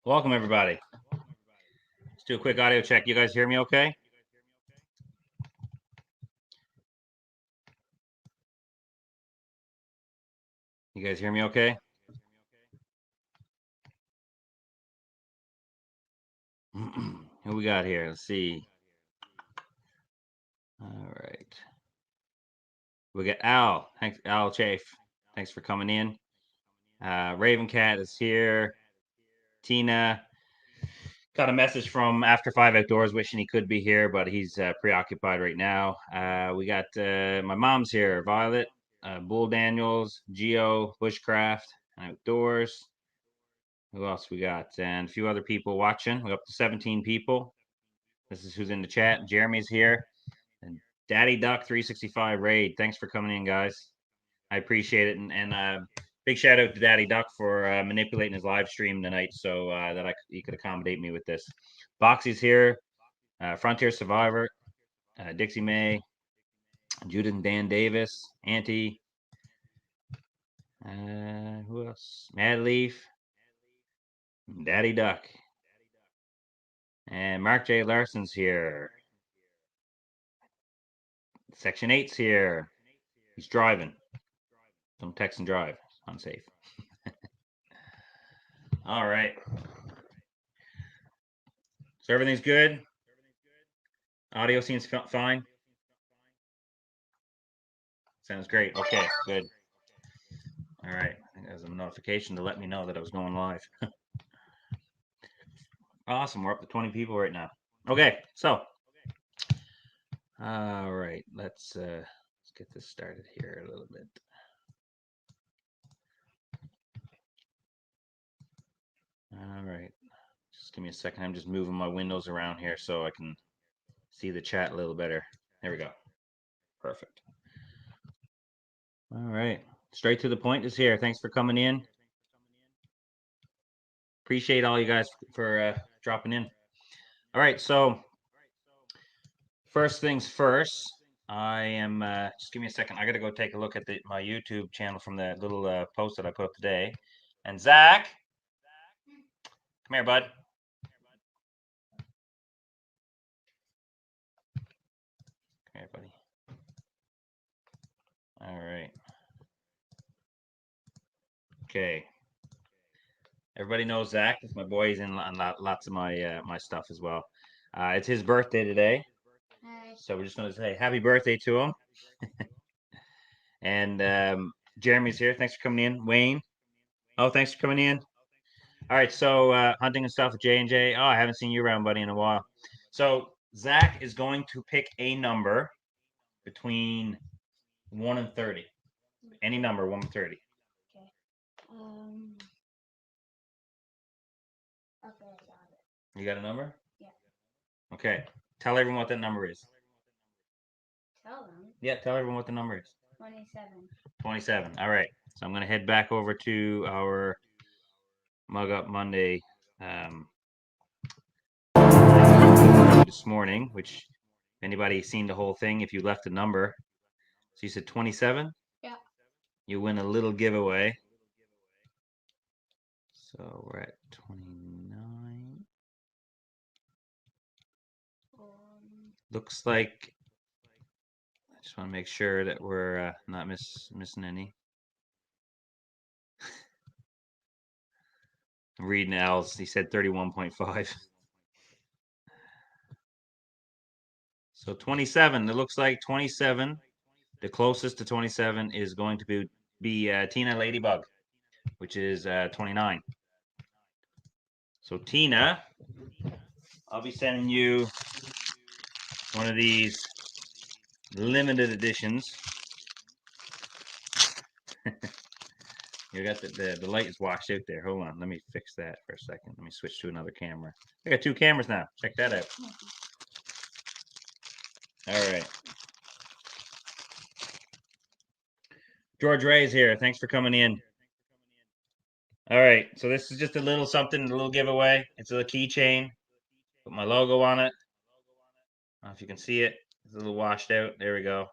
Welcome, everybody. Let's do a quick audio check. You guys hear me okay? You guys hear me okay? Who we got here? Let's see. All right. We got Al. Thanks, Al Chafe. Thanks for coming in. Raven Cat is here. Tina. Got a message from After 5 Outdoors wishing he could be here, but he's preoccupied right now. We got my mom's here, Violet, Bull Daniels, Geo, Bushcraft, Outdoors. Who else we got? And a few other people watching. We're up to 17 people. This is who's in the chat. Jeremy's here. And Daddy Duck 365 Raid. Thanks for coming in, guys. I appreciate it. And big shout out to Daddy Duck for manipulating his live stream tonight so that he could accommodate me with this. Boxy's here. Frontier Survivor. Dixie May. Judith and Dan Davis. Auntie. Who else? Mad Leaf. Daddy Duck. And Mark J. Larson's here. Section 8's here. He's driving. Don't text and drive. It's unsafe. All right. So everything's good? Audio seems fine? Sounds great. Okay, good. All right. I think there's a notification to let me know that I was going live. Awesome. We're up to 20 people right now. Okay, so. All right. Let's get this started here a little bit. All right. Just give me a second. I'm just moving my windows around here so I can see the chat a little better. There we go. Perfect. All right. Straight to the point is here. Thanks for coming in. Appreciate all you guys for dropping in. All right. So first things first, I am, just give me a second. I got to go take a look at my YouTube channel from the little post that I put up today. And Zach, Come here, bud. Come here, buddy. All right. Okay. Everybody knows Zach. It's my boy. He's in lots of my my stuff as well. It's his birthday today. So we're just going to say happy birthday to him. And Jeremy's here. Thanks for coming in. Wayne. Oh, thanks for coming in. All right. So hunting and stuff with J&J. Oh, I haven't seen you around, buddy, in a while. So Zach is going to pick a number between 1 and 30. Any number, 1 to 30. Okay. Okay, I got it. You got a number? Yeah. Okay. Tell everyone what that number is. Tell them. Yeah, tell everyone what the number is. 27. 27. All right. So I'm going to head back over to our Mug Up Monday this morning, which anybody seen the whole thing, if you left a number. So you said 27? Yeah. You win a little giveaway. So we're at 29. Looks like I just want to make sure that we're not missing any. I'm reading Al's. He said 31.5. So 27. It looks like 27. The closest to 27 is going to be Tina Ladybug, which is 29. So Tina, I'll be sending you one of these limited editions. You got the light is washed out there. Hold on, let me fix that for a second. Let me switch to another camera. I got 2 cameras now. Check that out. All right. George Ray's here. Thanks for coming in. All right, so this is just a little something, a little giveaway. It's a keychain. Put my logo on it. I don't know if you can see it. It's a little washed out. There we go.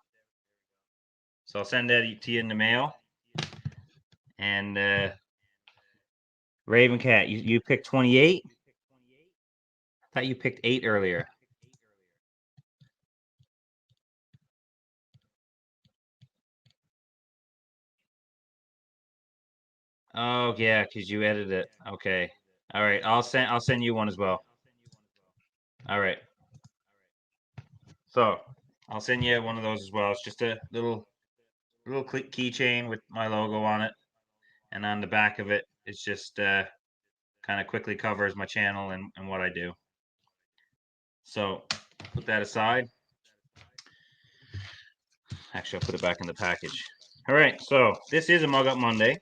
So I'll send that to you in the mail. And Raven Cat, you picked 28? I thought you picked 8 earlier. Oh yeah, because you edited it. Okay. All right. I'll send you one as well. All right. So I'll send you one of those as well. It's just a little keychain with my logo on it, and on the back of it, it's just kind of quickly covers my channel and what I do. So put that aside. Actually, I'll put it back in the package. All right. So this is a Mug Up Monday.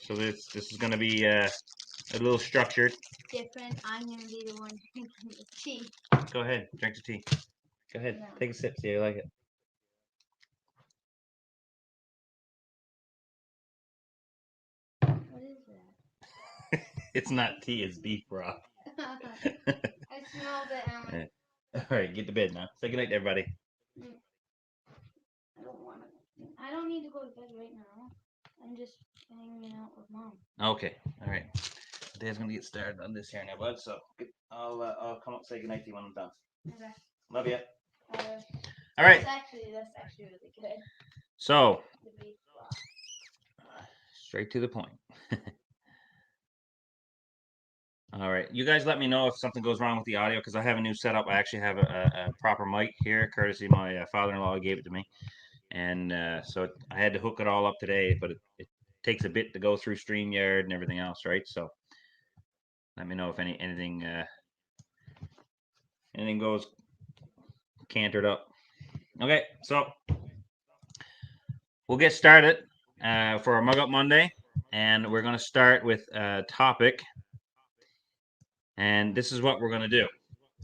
So this is going to be a little structured. Different. I'm going to be the one drinking the tea. Go ahead. Drink the tea. Go ahead. No. Take a sip. See how you like it. What is that? It's not tea. It's beef broth. I smelled it. All right. Get to bed now. Say goodnight to everybody. I don't want to. I don't need to go to bed right now. I'm just hanging out with Mom. Okay. All right. Dad's gonna get started on this here now, bud. So I'll come up and say goodnight to you when I'm done. Okay. Love you. All right. That's actually really good. So The beef broth. straight to the point. All right. You guys let me know if something goes wrong with the audio because I have a new setup. I actually have a proper mic here, courtesy my father-in-law gave it to me. And so I had to hook it all up today, but it takes a bit to go through StreamYard and everything else, right? So let me know if anything goes cantered up. Okay, so we'll get started for our Mug Up Monday, and we're going to start with a topic. And this is what we're going to do.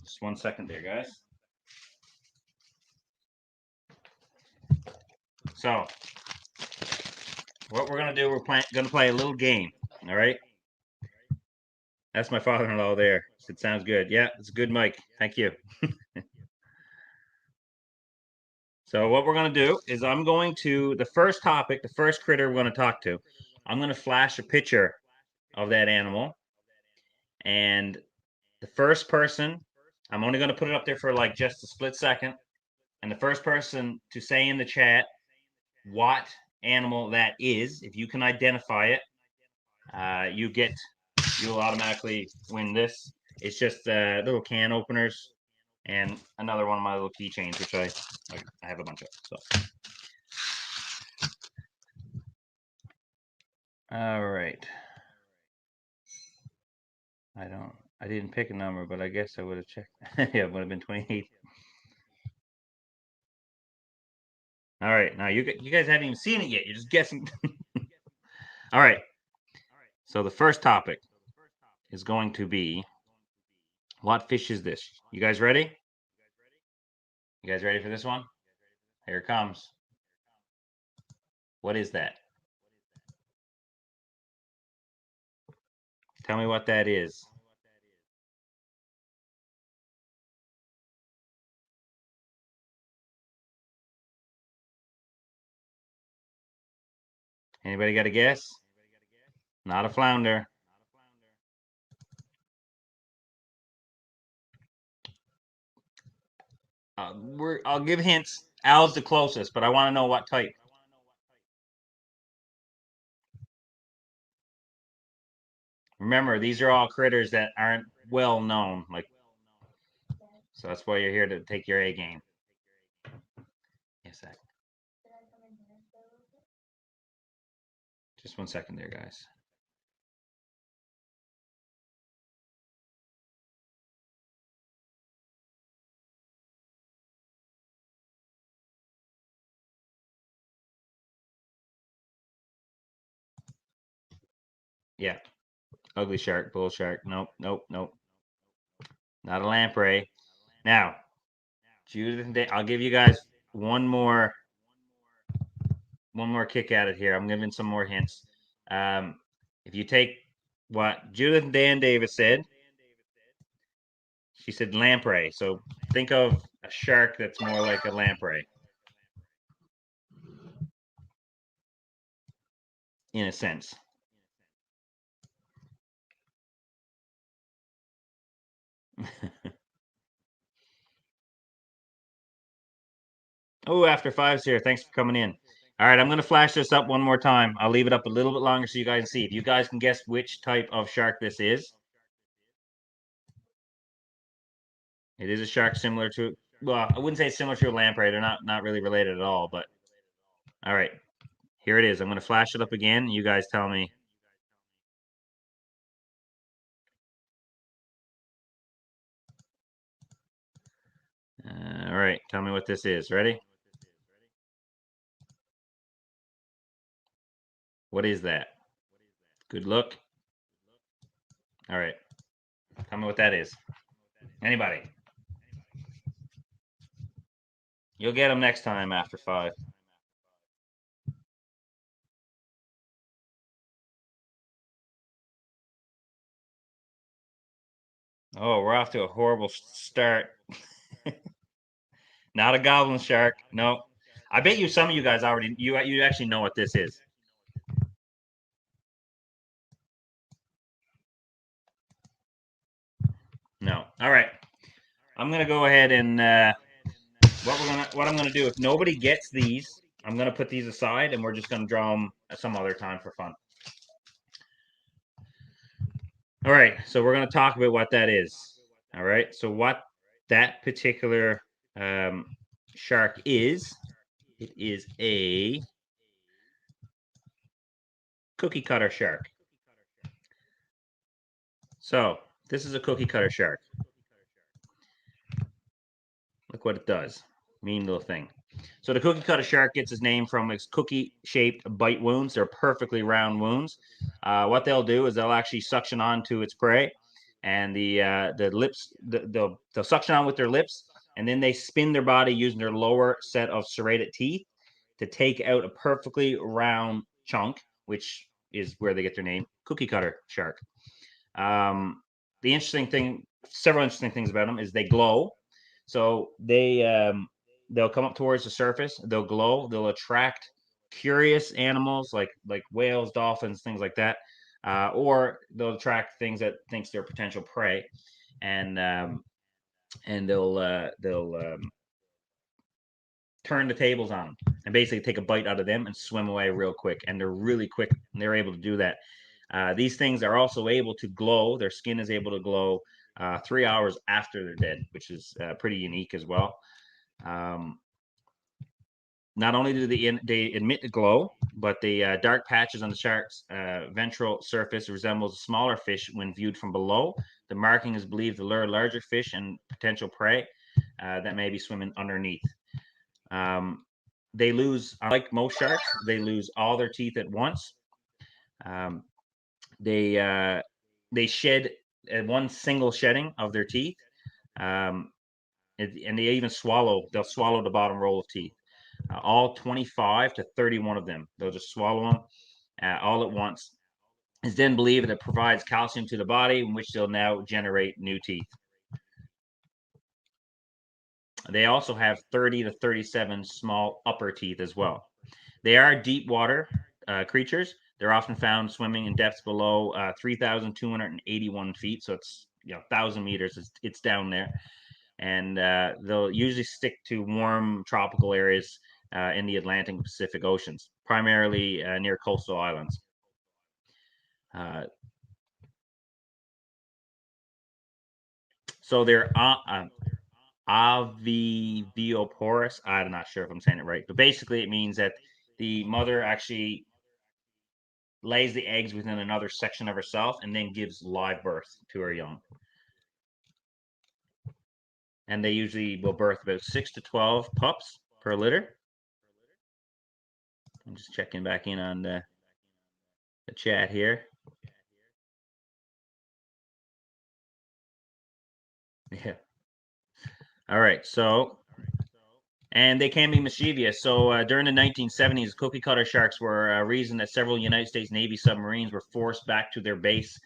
Just 1 second there, guys. So what we're going to do, we're going to play a little game, all right? That's my father-in-law there. It sounds good. Yeah, it's a good mic. Thank you. So what we're going to do is I'm going to, the first topic, the first critter we're going to talk to, I'm going to flash a picture of that animal. And the first person, I'm only going to put it up there for like just a split second. And the first person to say in the chat what animal that is, if you can identify it, you'll automatically win this. It's just little can openers and another one of my little keychains, which I have a bunch of. So, all right. I didn't pick a number, but I guess I would have checked. Yeah, it would have been 28. All right, now you guys haven't even seen it yet. You're just guessing. All right. So the first topic is going to be, what fish is this? You guys ready? You guys ready for this one? Here it comes. What is that? Tell me what that is. Anybody got a guess? Not a flounder. I'll give hints. Al's the closest, but I want to know what type. Remember, these are all critters that aren't well known. So that's why you're here, to take your A game. Yes, Zach. Just 1 second there, guys. Yeah. Ugly shark, bull shark. Nope, nope, nope. Not a lamprey. Now, Judith and I'll give you guys one more kick at it here. I'm giving some more hints. If you take what Judith and Dan Davis said, she said lamprey. So think of a shark that's more like a lamprey, in a sense. Oh, after five's here. Thanks for coming in. All right, I'm going to flash this up one more time. I'll leave it up a little bit longer so you guys can see. If you guys can guess which type of shark this is. It is a shark similar to, well, I wouldn't say similar to a lamprey. They're not really related at all, but all right. Here it is. I'm going to flash it up again. You guys tell me. All right, tell me what this is. Ready? What is that? Good look. All right. Tell me what that is. Anybody? You'll get them next time after five. Oh, we're off to a horrible start. Not a goblin shark. No. I bet you some of you guys already you actually know what this is. No. All right. I'm gonna go ahead and what I'm gonna do, if nobody gets these, I'm gonna put these aside and we're just gonna draw them some other time for fun. All right, so we're gonna talk about what that is. All right, so what that particular shark is, it is a cookie cutter shark. So this is a cookie cutter shark. Look what it does. Mean little thing. So the cookie cutter shark gets its name from its cookie-shaped bite wounds. They're perfectly round wounds. What they'll do is they'll actually suction onto its prey, and the lips they'll suction on with their lips, and then they spin their body using their lower set of serrated teeth to take out a perfectly round chunk, which is where they get their name, cookie cutter shark. The interesting thing, several interesting things about them, is they glow. So they'll come up towards the surface. They'll glow. They'll attract curious animals like whales, dolphins, things like that. or they'll attract things that thinks they're potential prey, and they'll turn the tables on them and basically take a bite out of them and swim away real quick. And they're really quick, and they're able to do that. These things are also able to glow. Their skin is able to glow 3 hours after they're dead, which is pretty unique as well. Not only do they emit a glow, but the dark patches on the shark's ventral surface resembles a smaller fish when viewed from below. The marking is believed to lure larger fish and potential prey that may be swimming underneath. They lose, unlike most sharks, they lose all their teeth at once. Um, they shed one single shedding of their teeth, um, and they even swallow. They'll swallow the bottom row of teeth. All 25 to 31 of them. They'll just swallow them all at once. It's then believed that it provides calcium to the body, in which they'll now generate new teeth. They also have 30 to 37 small upper teeth as well. They are deep water creatures. They're often found swimming in depths below 3,281 feet. So it's 1,000 meters. It's down there, and they'll usually stick to warm tropical areas in the Atlantic and Pacific Oceans, primarily near coastal islands. So they're avivioporous. I'm not sure if I'm saying it right, but basically it means that the mother actually lays the eggs within another section of herself and then gives live birth to her young. And they usually will birth about 6 to 12 pups per litter. I'm just checking back in on the chat here. Yeah. All right. So, and they can be mischievous. So during the 1970s, cookie cutter sharks were a reason that several United States Navy submarines were forced back to their base.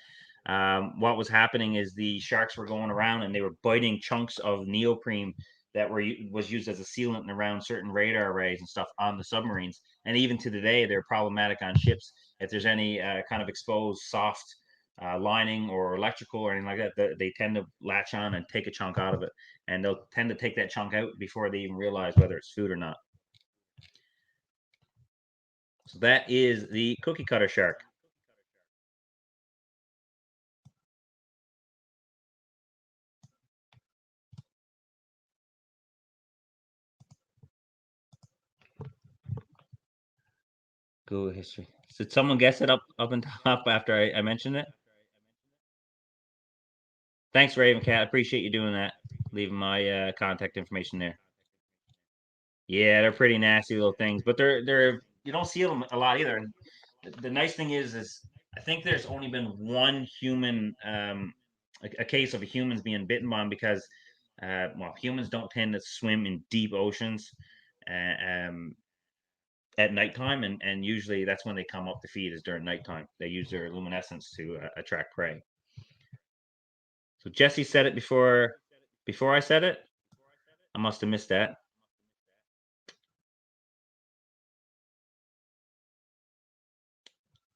What was happening is the sharks were going around and they were biting chunks of neoprene that was used as a sealant around certain radar arrays and stuff on the submarines. And even to today, they're problematic on ships. If there's any kind of exposed soft lining or electrical or anything like that, they tend to latch on and take a chunk out of it. And they'll tend to take that chunk out before they even realize whether it's food or not. So that is the cookie cutter shark. Google history. Did someone guess it up and top after I mentioned it? Thanks, Raven Cat. I appreciate you doing that. Leaving my contact information there. Yeah, they're pretty nasty little things, but they're you don't see them a lot either. And the nice thing is I think there's only been one human a case of humans being bitten by them because well, humans don't tend to swim in deep oceans um, at nighttime, and usually that's when they come up to feed is during nighttime. They use their luminescence to attract prey. So Jesse said it before I said it. I must have missed that.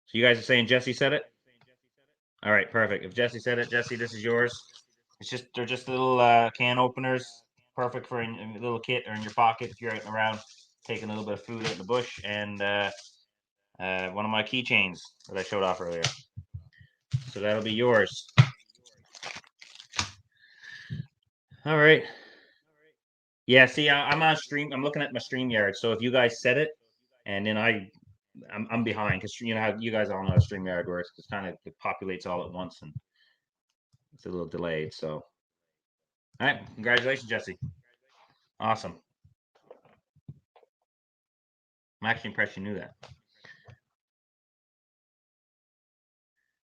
So you guys are saying Jesse said it? All right, perfect. If Jesse said it, Jesse, this is yours. They're just little can openers, perfect for a little kit or in your pocket if you're out and around taking a little bit of food out in the bush. And one of my keychains that I showed off earlier. So that'll be yours. All right. Yeah, see, I'm on stream. I'm looking at my StreamYard. So if you guys said it, and then I'm behind because you know how you guys all know how StreamYard works. Because kind of it populates all at once and it's a little delayed. So, all right, congratulations, Jesse. Awesome. I'm actually impressed you knew that.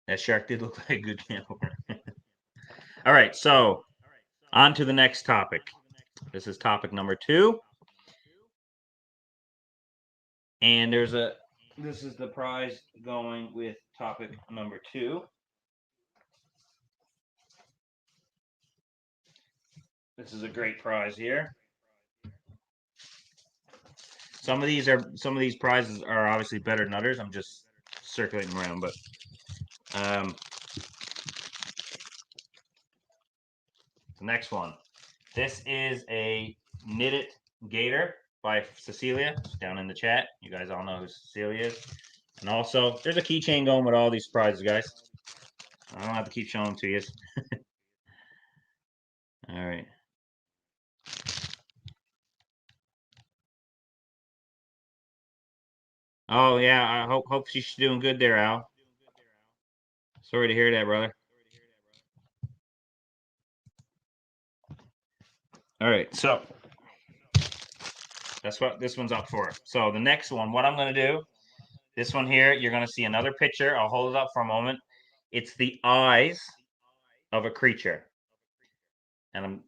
That shark did look like a good can opener. All right, so on to the next topic. This is topic number 2. And this is the prize going with topic number 2. This is a great prize here. Some of these prizes are obviously better than others. I'm just circulating around, but The next one. This is a knitted gator by Cecilia. It's down in the chat. You guys all know who Cecilia is. And also, there's a keychain going with all these prizes, guys. I don't have to keep showing them to you. All right. Oh yeah, I hope she's doing good there, Al. Sorry to hear that, brother. All right, so that's what this one's up for. So the next one, what I'm going to do, this one here, you're going to see another picture. I'll hold it up for a moment. It's the eyes of a creature, and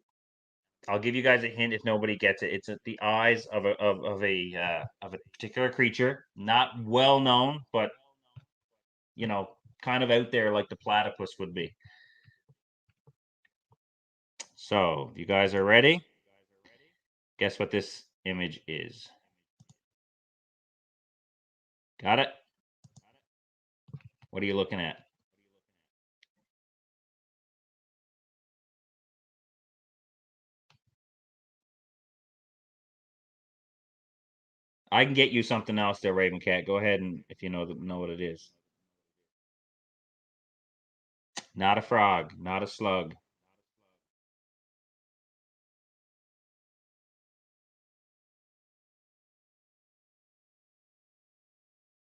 I'll give you guys a hint if nobody gets it. It's the eyes of a particular creature, not well known, but you know, kind of out there like the platypus would be. So, you guys are ready? Guess what this image is? Got it? What are you looking at? I can get you something else there, Raven Cat. Go ahead and if you know what it is. Not a frog, not a slug.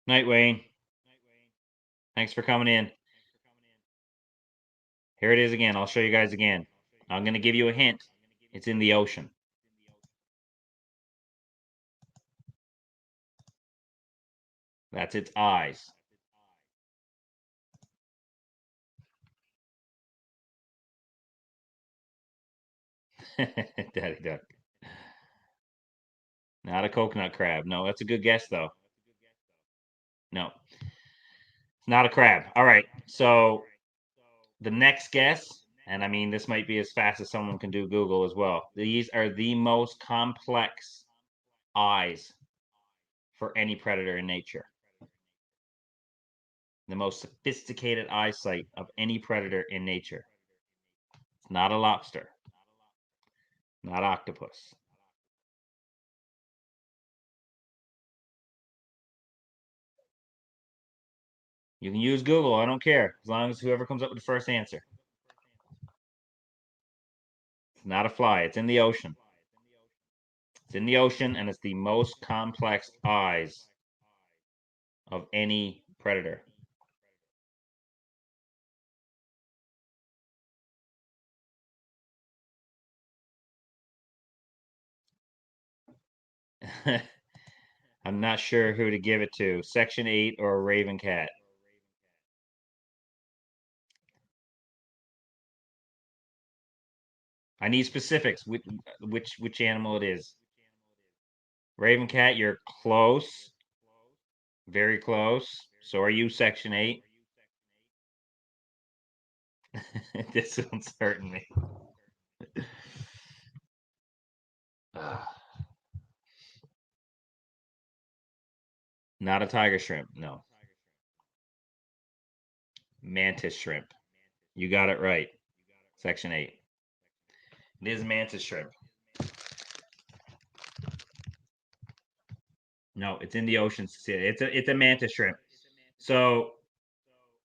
Night, Wayne. Thanks for coming in. Here it is again. I'll show you guys again. I'm going to give you a hint. It's in the ocean. That's its eyes. Daddy duck. Not a coconut crab. No, that's a good guess, though. No, it's not a crab. All right. So the next guess, and I mean, this might be as fast as someone can do Google as well. These are the most complex eyes for any predator in nature. The most sophisticated eyesight of any predator in nature. It's not a lobster, not octopus. You can use Google, I don't care, as long as whoever comes up with the first answer. It's not a fly, it's in the ocean. It's in the ocean, and it's the most complex eyes of any predator. I'm not sure who to give it to, Section 8 or a Raven Cat. I need specifics, which animal it is. Raven Cat, you're close. Very close. So are you, Section 8? This one's hurting me. Not a tiger shrimp, no. Mantis shrimp. You got it right. Section 8. It is mantis shrimp. No, it's in the ocean. It's a mantis shrimp. So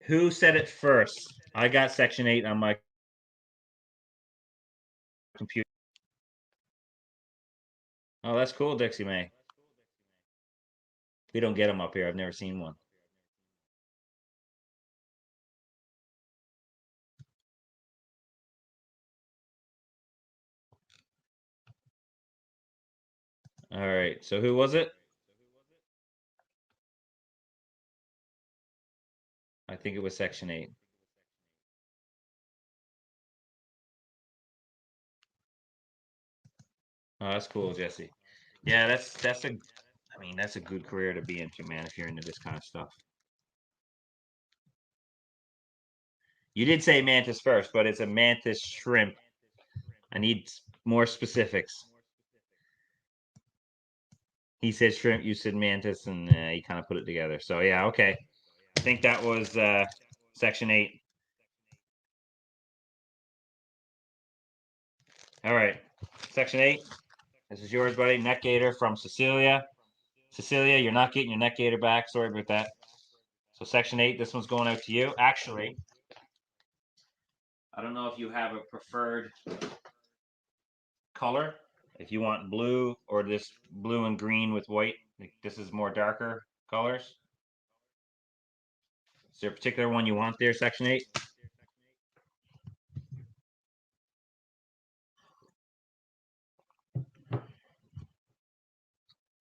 who said it first? I got Section 8 on my computer. Oh, that's cool, Dixie May. We don't get them up here. I've never seen one. All right. So who was it? I think it was Section 8. Oh, that's cool, Jesse. Yeah, that's a I mean, that's a good career to be into, man, if you're into this kind of stuff. You did say mantis first, but it's a mantis shrimp. I need more specifics. He said shrimp, you said mantis, and he kind of put it together. So yeah, okay. I think that was Section 8. All right. Section 8. This is yours, buddy. Neck gator from Cecilia. Cecilia, you're not getting your neck gator back. Sorry about that. So Section 8, this one's going out to you. Actually, I don't know if you have a preferred color. If you want blue or this blue and green with white, this is more darker colors. Is there a particular one you want there, Section 8?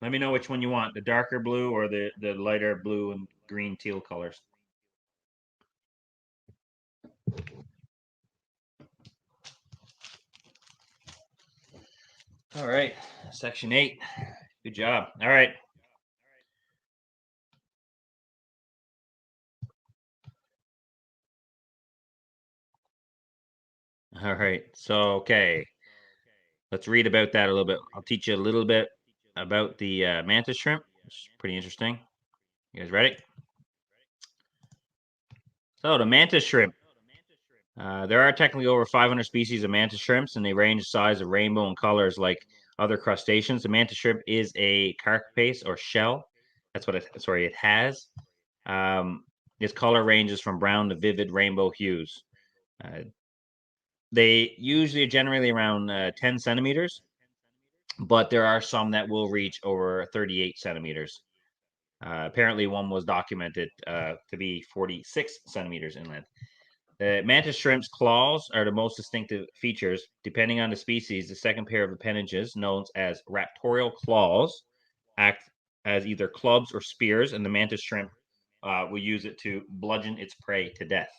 Let me know which one you want, the darker blue or the lighter blue and green teal colors. All right, Section 8. Good job. All right. All right. So, okay. Let's read about that a little bit. I'll teach you a little bit about the mantis shrimp. It's pretty interesting. You guys ready? So, the mantis shrimp. There are technically over 500 species of mantis shrimps, and they range in size of rainbow and colors like other crustaceans. The mantis shrimp is a carapace or shell. That's what it has. Its color ranges from brown to vivid rainbow hues. Uh, they usually are generally around 10 centimeters, but there are some that will reach over 38 centimeters. Apparently, one was documented to be 46 centimeters in length. The mantis shrimp's claws are the most distinctive features. Depending on the species, the second pair of appendages, known as raptorial claws, act as either clubs or spears, and the mantis shrimp will use it to bludgeon its prey to death.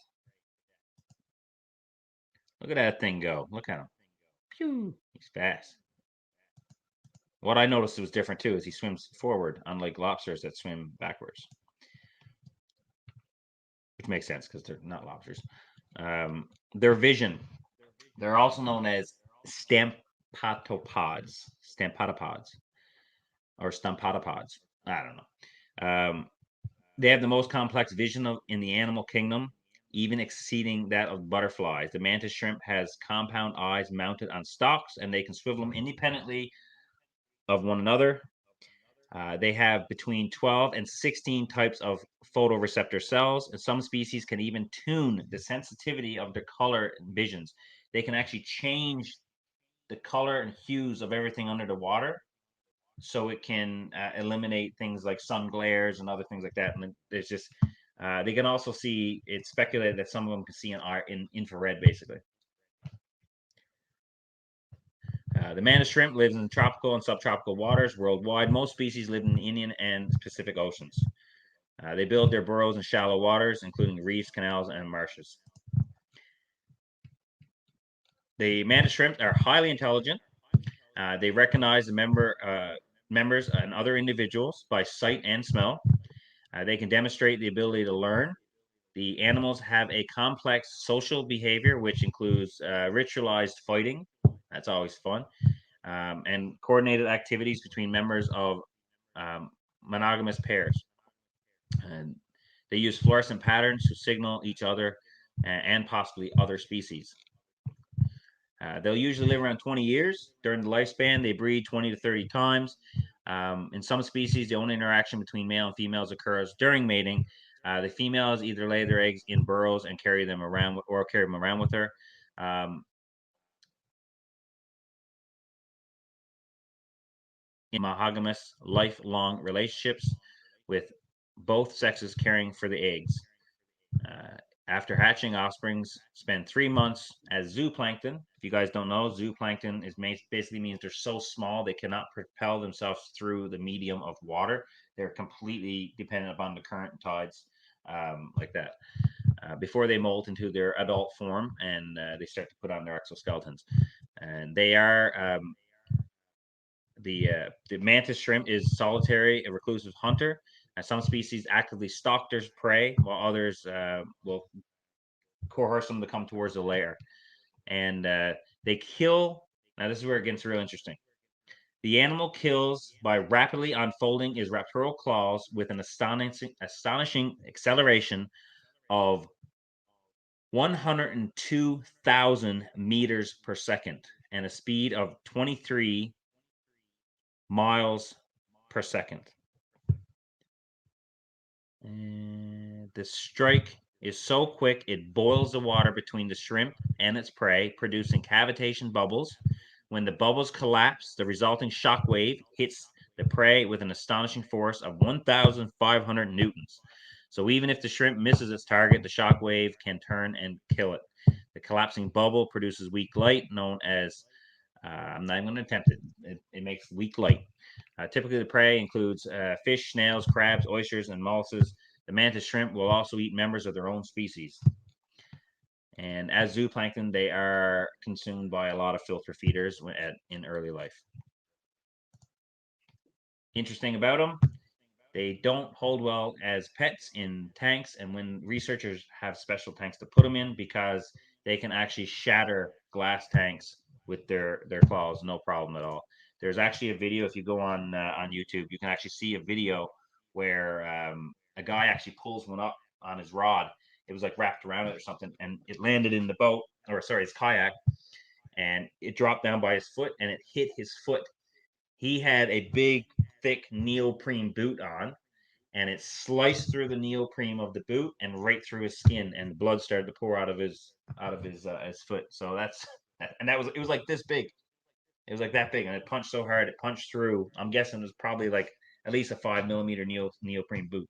Look at that thing go. Look at him. Pew! He's fast. What I noticed was different too is he swims forward, unlike lobsters that swim backwards, which makes sense because they're not lobsters. Their vision. They're also known as stampatopods, or stampatopods. I don't know. They have the most complex vision in the animal kingdom, even exceeding that of butterflies. The mantis shrimp has compound eyes mounted on stalks, and they can swivel them independently of one another. They have between 12 and 16 types of photoreceptor cells, and some species can even tune the sensitivity of their color visions. They can actually change the color and hues of everything under the water so it can eliminate things like sun glares and other things like that. And there's just they can also see. It's speculated that some of them can see in infrared, basically. The mantis shrimp lives in tropical and subtropical waters worldwide. Most species live in the Indian and Pacific Oceans. They build their burrows in shallow waters, including reefs, canals, and marshes. The mantis shrimp are highly intelligent. They recognize the members and other individuals by sight and smell. They can demonstrate the ability to learn. The animals have a complex social behavior, which includes ritualized fighting. That's always fun. And coordinated activities between members of monogamous pairs. And they use fluorescent patterns to signal each other and possibly other species. They'll usually live around 20 years. During the lifespan, they breed 20 to 30 times. In some species, the only interaction between male and females occurs during mating. The females either lay their eggs in burrows and carry them around with her. In monogamous, lifelong relationships with both sexes caring for the eggs. Uh, After hatching, offsprings spend 3 months as zooplankton. If you guys don't know, zooplankton basically means they're so small they cannot propel themselves through the medium of water. They're completely dependent upon the current and tides, like that. Before they molt into their adult form and they start to put on their exoskeletons. And they are the mantis shrimp is solitary, a reclusive hunter. Some species actively stalk their prey, while others will coerce them to come towards the lair. And they kill. Now, this is where it gets real interesting. The animal kills by rapidly unfolding his raptorial claws with an astonishing acceleration of 102,000 meters per second and a speed of 23 miles per second. And the strike is so quick it boils the water between the shrimp and its prey, producing cavitation bubbles. When the bubbles collapse, the resulting shock wave hits the prey with an astonishing force of 1,500 newtons. So even if the shrimp misses its target, the shock wave can turn and kill it. The collapsing bubble produces weak light, known as I'm not even going to attempt it. It makes weak light. Typically, the prey includes fish, snails, crabs, oysters, and mollusks. The mantis shrimp will also eat members of their own species. And as zooplankton, they are consumed by a lot of filter feeders in early life. Interesting about them, they don't hold well as pets in tanks, and when researchers have special tanks to put them in, because they can actually shatter glass tanks with their claws, no problem at all. There's actually a video, if you go on YouTube, you can actually see a video where a guy actually pulls one up on his rod. It was like wrapped around it or something, and it landed in the boat, or sorry, his kayak, and it dropped down by his foot, and it hit his foot. He had a big, thick neoprene boot on, and it sliced through the neoprene of the boot and right through his skin, and the blood started to pour out of his foot. So that's and that was it was like this big. It was like that big, and it punched so hard it punched through. I'm guessing it was probably like at least a 5 millimeter neoprene boot.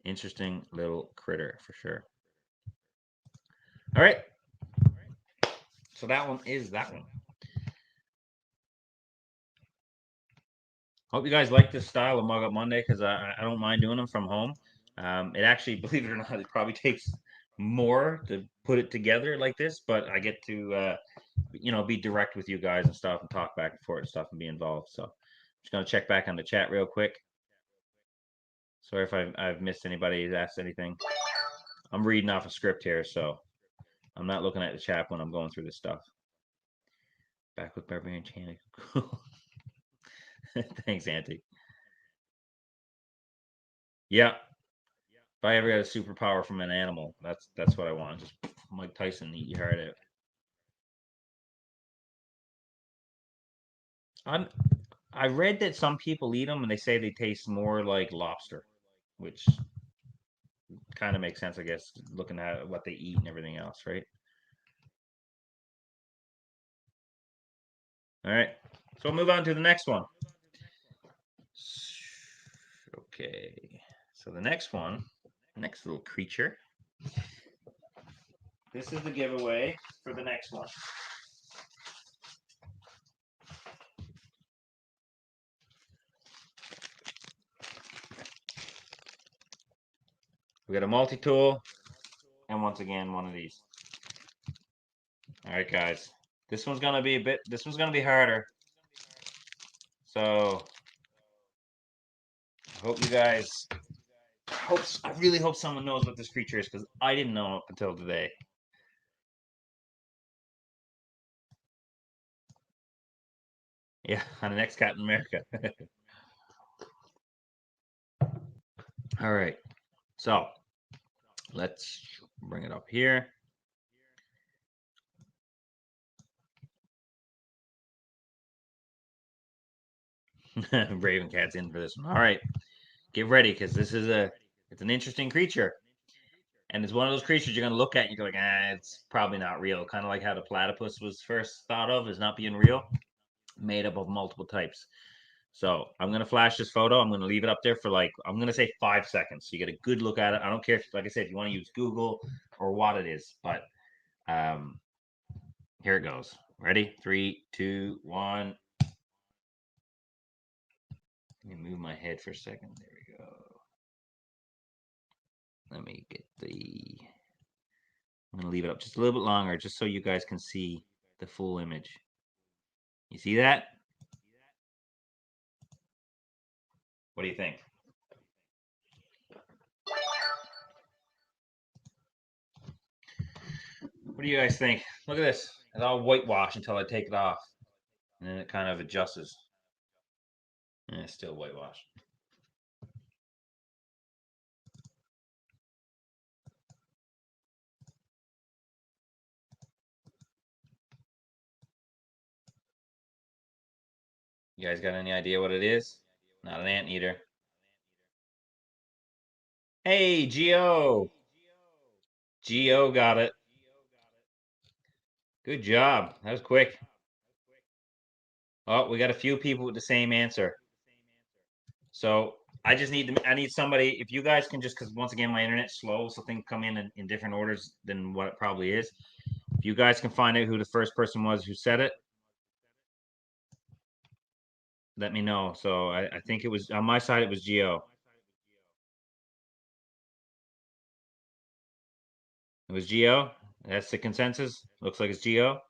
Interesting little critter for sure. All right, so that one is that one. Hope you guys like this style of Mug Up Monday, because I don't mind doing them from home. It actually, believe it or not, it probably takes more to put it together like this, but I get to be direct with you guys and stuff and talk back and forth and stuff and be involved. So I'm just gonna check back on the chat real quick. Sorry if I've missed anybody who's asked anything. I'm reading off a script here, so I'm not looking at the chat when I'm going through this stuff. Back with Barbarian Channing. Thanks, Auntie. Yeah. If I ever got a superpower from an animal, that's what I want. Just Mike Tyson eat your heart out. I'm I read that some people eat them and they say they taste more like lobster, which kind of makes sense, I guess, looking at what they eat and everything else, right? All right, so we'll move on to the next one. Okay, so the next one, next little creature. This is the giveaway for the next one. We got a multi-tool, and once again, one of these. All right, guys. This one's gonna be harder. So I hope you guys I really hope someone knows what this creature is, because I didn't know up until today. Yeah, on the next Captain America. All right. So let's bring it up here. Raven Cat's in for this one. All right. Get ready, because it's an interesting creature. And it's one of those creatures you're gonna look at and you're like, it's probably not real. Kind of like how the platypus was first thought of as not being real, made up of multiple types. So I'm gonna flash this photo. I'm gonna leave it up there for I'm gonna say 5 seconds, so you get a good look at it. I don't care if, like I said, if you want to use Google or what it is, but here it goes. Ready? 3, 2, 1. Let me move my head for a second. There we go. Let me get the. I'm gonna leave it up just a little bit longer, just so you guys can see the full image. You see that? What do you think? What do you guys think? Look at this. It's all whitewash until I take it off. And then it kind of adjusts. And it's still whitewash. You guys got any idea what it is? Not an anteater. Hey, Geo. Geo got it. Good job. That was quick. Oh, we got a few people with the same answer. So I just need somebody. If you guys can just, because once again my internet's slow, so things come in different orders than what it probably is. If you guys can find out who the first person was who said it, let me know. So I think it was on my side. It was Geo. It was Geo. That's the consensus. Looks like it's Geo.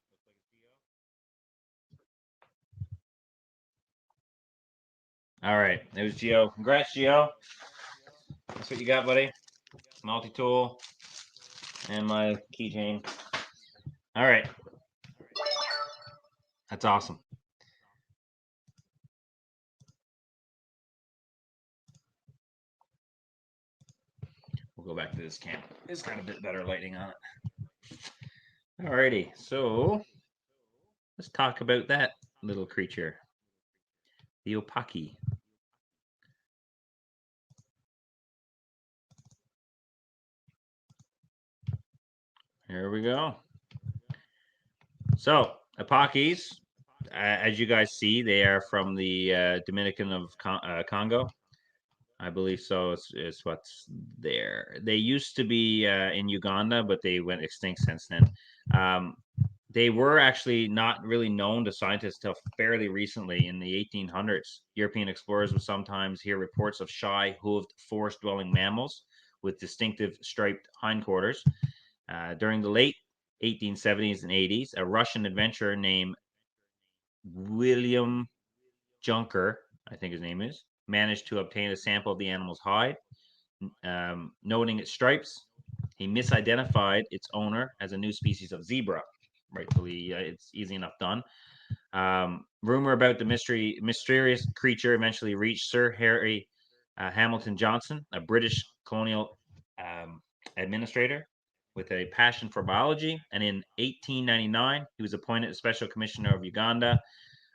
All right, it was Geo. Congrats, Geo. That's what you got, buddy. Multi-tool and my keychain. All right, that's awesome. We'll go back to this camp. It's got a bit better lighting on it. Alrighty, so let's talk about that little creature, the Opaki. Here we go. So, Opakis, as you guys see, they are from the Dominican of Congo. I believe so. It's what's there. They used to be in Uganda, but they went extinct since then. Um, they were actually not really known to scientists till fairly recently in the 1800s. European explorers would sometimes hear reports of shy, hooved, forest-dwelling mammals with distinctive striped hindquarters. During the late 1870s and 80s, a Russian adventurer named William Junker, I think his name is, managed to obtain a sample of the animal's hide. Noting its stripes, he misidentified its owner as a new species of zebra. Rightfully, it's easy enough done. Rumor about the mysterious creature eventually reached Sir Harry Hamilton Johnson, a British colonial administrator with a passion for biology. And in 1899, he was appointed a special commissioner of Uganda,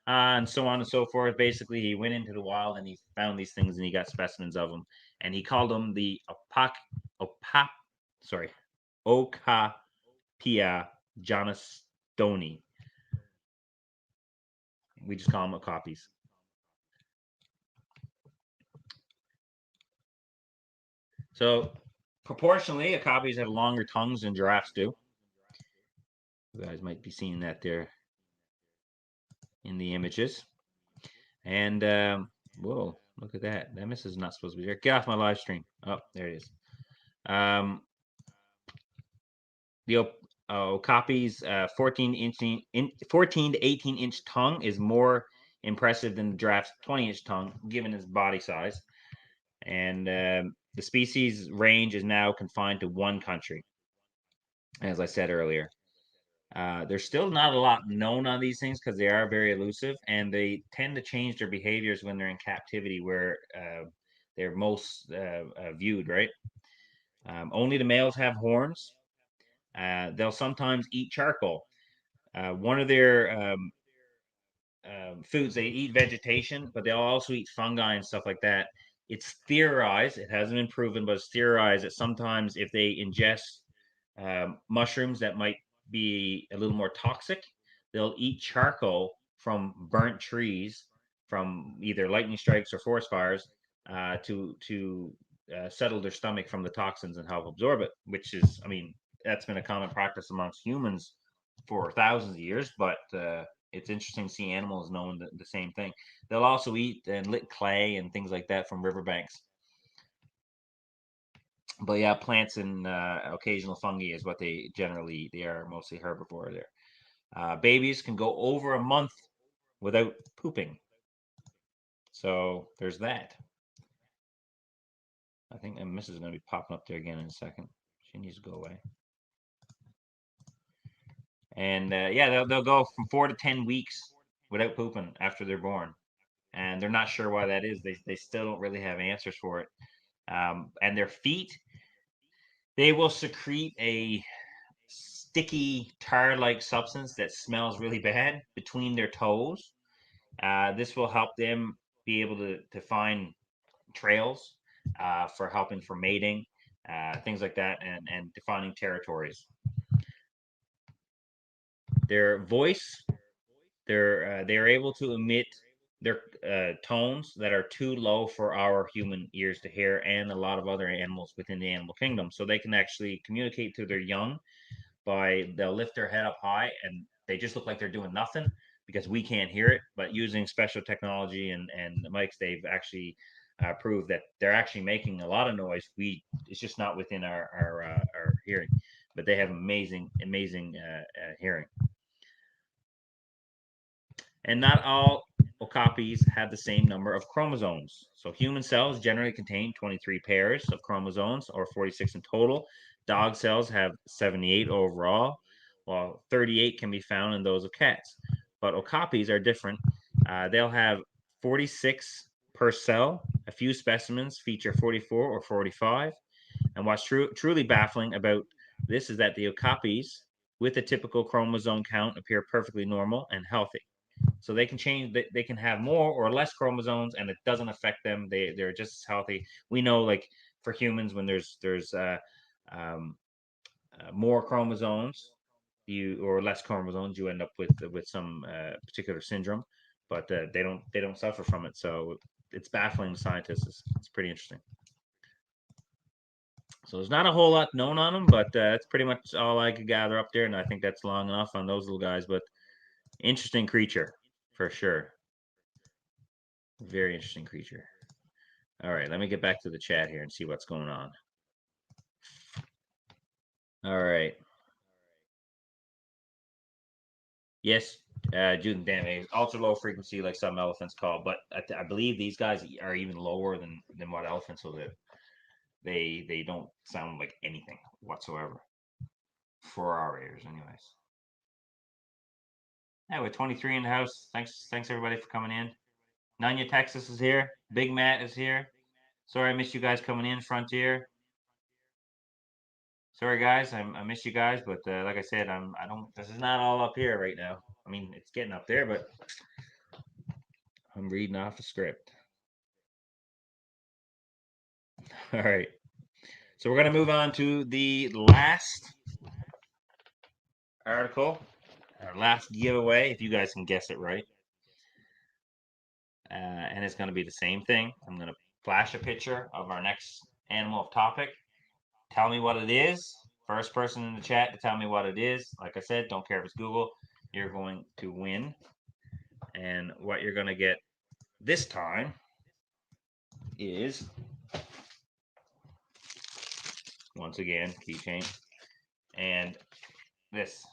and so on and so forth. Basically, he went into the wild and he found these things and he got specimens of them. And he called them the Okapia Johnstoni. We just call them Okapis. So, proportionally, Okapis have longer tongues than giraffes do. You guys might be seeing that there in the images. And, whoa, look at that. That miss is not supposed to be there. Get off my live stream. Oh, there it is. The Okapi's 14 to 18 inch tongue is more impressive than the giraffe's 20-inch tongue, given its body size. And the species range is now confined to one country, as I said earlier. There's still not a lot known on these things because they are very elusive and they tend to change their behaviors when they're in captivity, where they're most viewed, right? Only the males have horns. They'll sometimes eat charcoal. One of their foods, they eat vegetation, but they'll also eat fungi and stuff like that. It's theorized, it hasn't been proven, but it's theorized that sometimes if they ingest mushrooms that might be a little more toxic, they'll eat charcoal from burnt trees from either lightning strikes or forest fires to settle their stomach from the toxins and help absorb it. Which is, I mean, that's been a common practice amongst humans for thousands of years, but it's interesting to see animals knowing the same thing. They'll also eat and lick clay and things like that from riverbanks. But yeah, plants and occasional fungi is what they generally eat. They are mostly herbivore there. Babies can go over a month without pooping. So there's that. I think Mrs. is going to be popping up there again in a second. She needs to go away. And yeah, they'll go from 4 to 10 weeks without pooping after they're born. And they're not sure why that is. They still don't really have answers for it. And their feet, they will secrete a sticky tar-like substance that smells really bad between their toes. This will help them be able to find trails for helping for mating, things like that, and defining territories. Their voice, they're able to emit their tones that are too low for our human ears to hear, and a lot of other animals within the animal kingdom. So they can actually communicate to their young by they'll lift their head up high and they just look like they're doing nothing because we can't hear it. But using special technology and the mics, they've actually proved that they're actually making a lot of noise. It's just not within our hearing, but they have amazing hearing. And not all okapis have the same number of chromosomes. So human cells generally contain 23 pairs of chromosomes, or 46 in total. Dog cells have 78 overall, while 38 can be found in those of cats. But okapis are different. They'll have 46 per cell. A few specimens feature 44 or 45. And what's truly baffling about this is that the okapis with a typical chromosome count appear perfectly normal and healthy. So they can change, they can have more or less chromosomes and it doesn't affect them. They're just as healthy. We know, like, for humans, when there's um, more chromosomes, you or less chromosomes, you end up with some particular syndrome, but they don't suffer from it. So it's baffling to scientists. It's pretty interesting. So there's not a whole lot known on them, but that's pretty much all I could gather up there, and I think that's long enough on those little guys. But interesting creature for sure. Very interesting creature. All right, let me get back to the chat here and see what's going on. All right. Yes, Juden, damn, ultra low frequency, like some elephants call, but I believe these guys are even lower than what elephants will do. They don't sound like anything whatsoever for our ears, anyways. Yeah, with 23 in the house. Thanks everybody for coming in. Nanya, Texas is here. Big Matt is here. Sorry I missed you guys coming in, Frontier. Sorry guys, I miss you guys, but like I said, I don't. This is not all up here right now. I mean, it's getting up there, but I'm reading off the script. All right, so we're gonna move on to the last article, our last giveaway, if you guys can guess it right, and it's gonna be the same thing. I'm gonna flash a picture of our next animal of topic. Tell me what it is. First person in the chat to tell me what it is. Like I said, don't care if it's Google. You're going to win. And what you're going to get this time is, once again, keychain. And this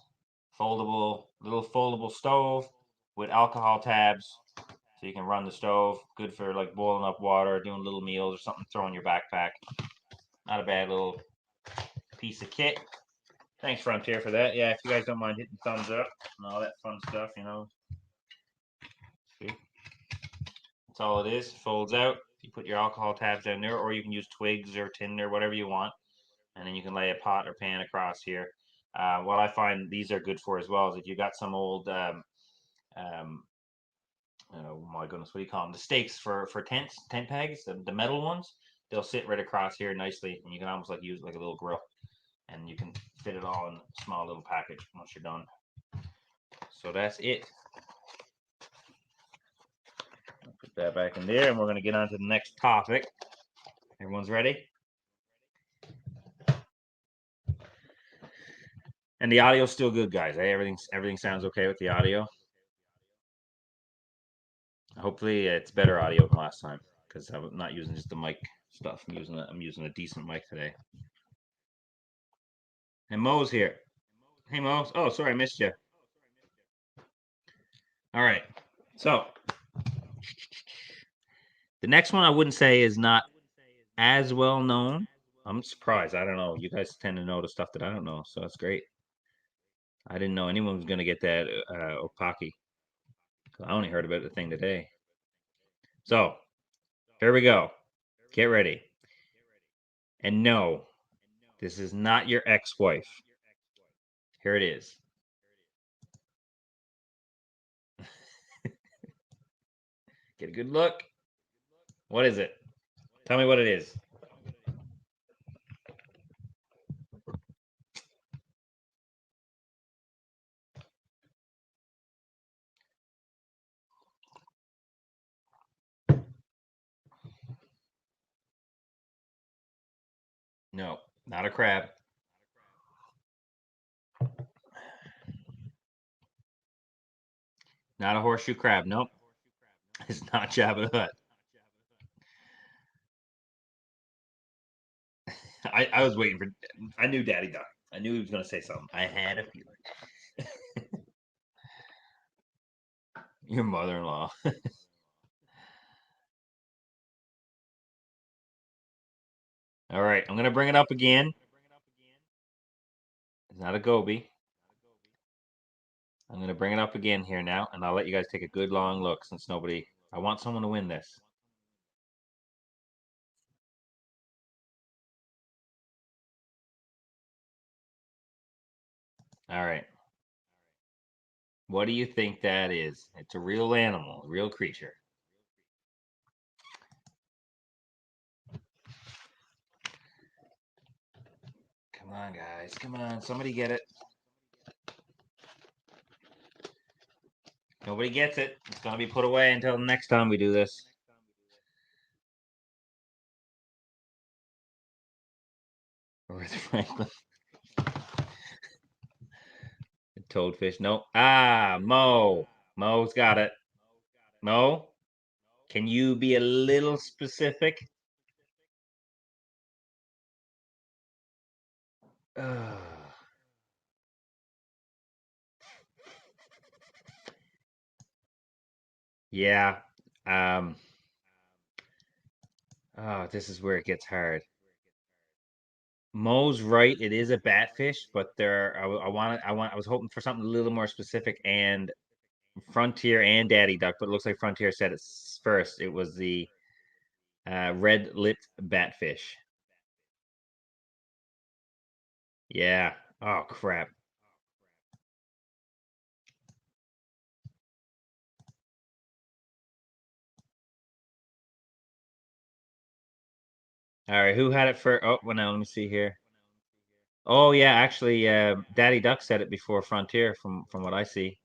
little foldable stove with alcohol tabs. So you can run the stove. Good for like boiling up water, doing little meals or something, throw in your backpack. Not a bad little piece of kit. Thanks, Frontier, for that. Yeah, if you guys don't mind hitting thumbs up and all that fun stuff, See? That's all it is. Folds out. You put your alcohol tabs down there, or you can use twigs or tinder, whatever you want. And then you can lay a pot or pan across here. What I find these are good for as well is if you got some old, oh my goodness, what do you call them? The stakes for tent pegs, the metal ones. They'll sit right across here nicely, and you can almost like use it like a little grill. And you can fit it all in a small little package once you're done. So that's it. Put that back in there, and we're going to get on to the next topic. Everyone's ready? And the audio's still good, guys. Hey, everything sounds okay with the audio. Hopefully, it's better audio than last time because I'm not using just the mic stuff. I'm using a decent mic today. And Mo's here. Hey, Mo. Oh, sorry, I missed you. All right. So the next one I wouldn't say is not as well known. I'm surprised. I don't know. You guys tend to know the stuff that I don't know, so that's great. I didn't know anyone was going to get that Opaki. I only heard about the thing today. So here we go. Get ready. And no, this is not your ex-wife. Here it is. Get a good look. What is it? Tell me what it is. No, not a crab. Not a horseshoe crab. Nope. It's not Jabba the Hutt. I was waiting for. I knew Daddy Duck. I knew he was going to say something. I had a feeling. Your mother-in-law. All right, I'm going to bring it up again. It's not a goby. I'm going to bring it up again here now, and I'll let you guys take a good long look since nobody. I want someone to win this. All right. What do you think that is? It's a real animal, a real creature. Come on, guys. Come on. Somebody get it. Nobody gets it. It's going to be put away until the next time we do this. Aretha Franklin. Toadfish. Nope. Ah, Mo. Mo's got it. Mo, can you be a little specific? Yeah. Um. Oh, this is where it gets hard. Mo's right. It is a batfish, but there. I was hoping for something a little more specific. And Frontier and Daddy Duck, but it looks like Frontier said it first. It was the red-lipped batfish. Yeah. Oh crap. All right. Who had it first? Oh, well, now let me see here. Oh yeah, actually, Daddy Duck said it before Frontier, from what I see.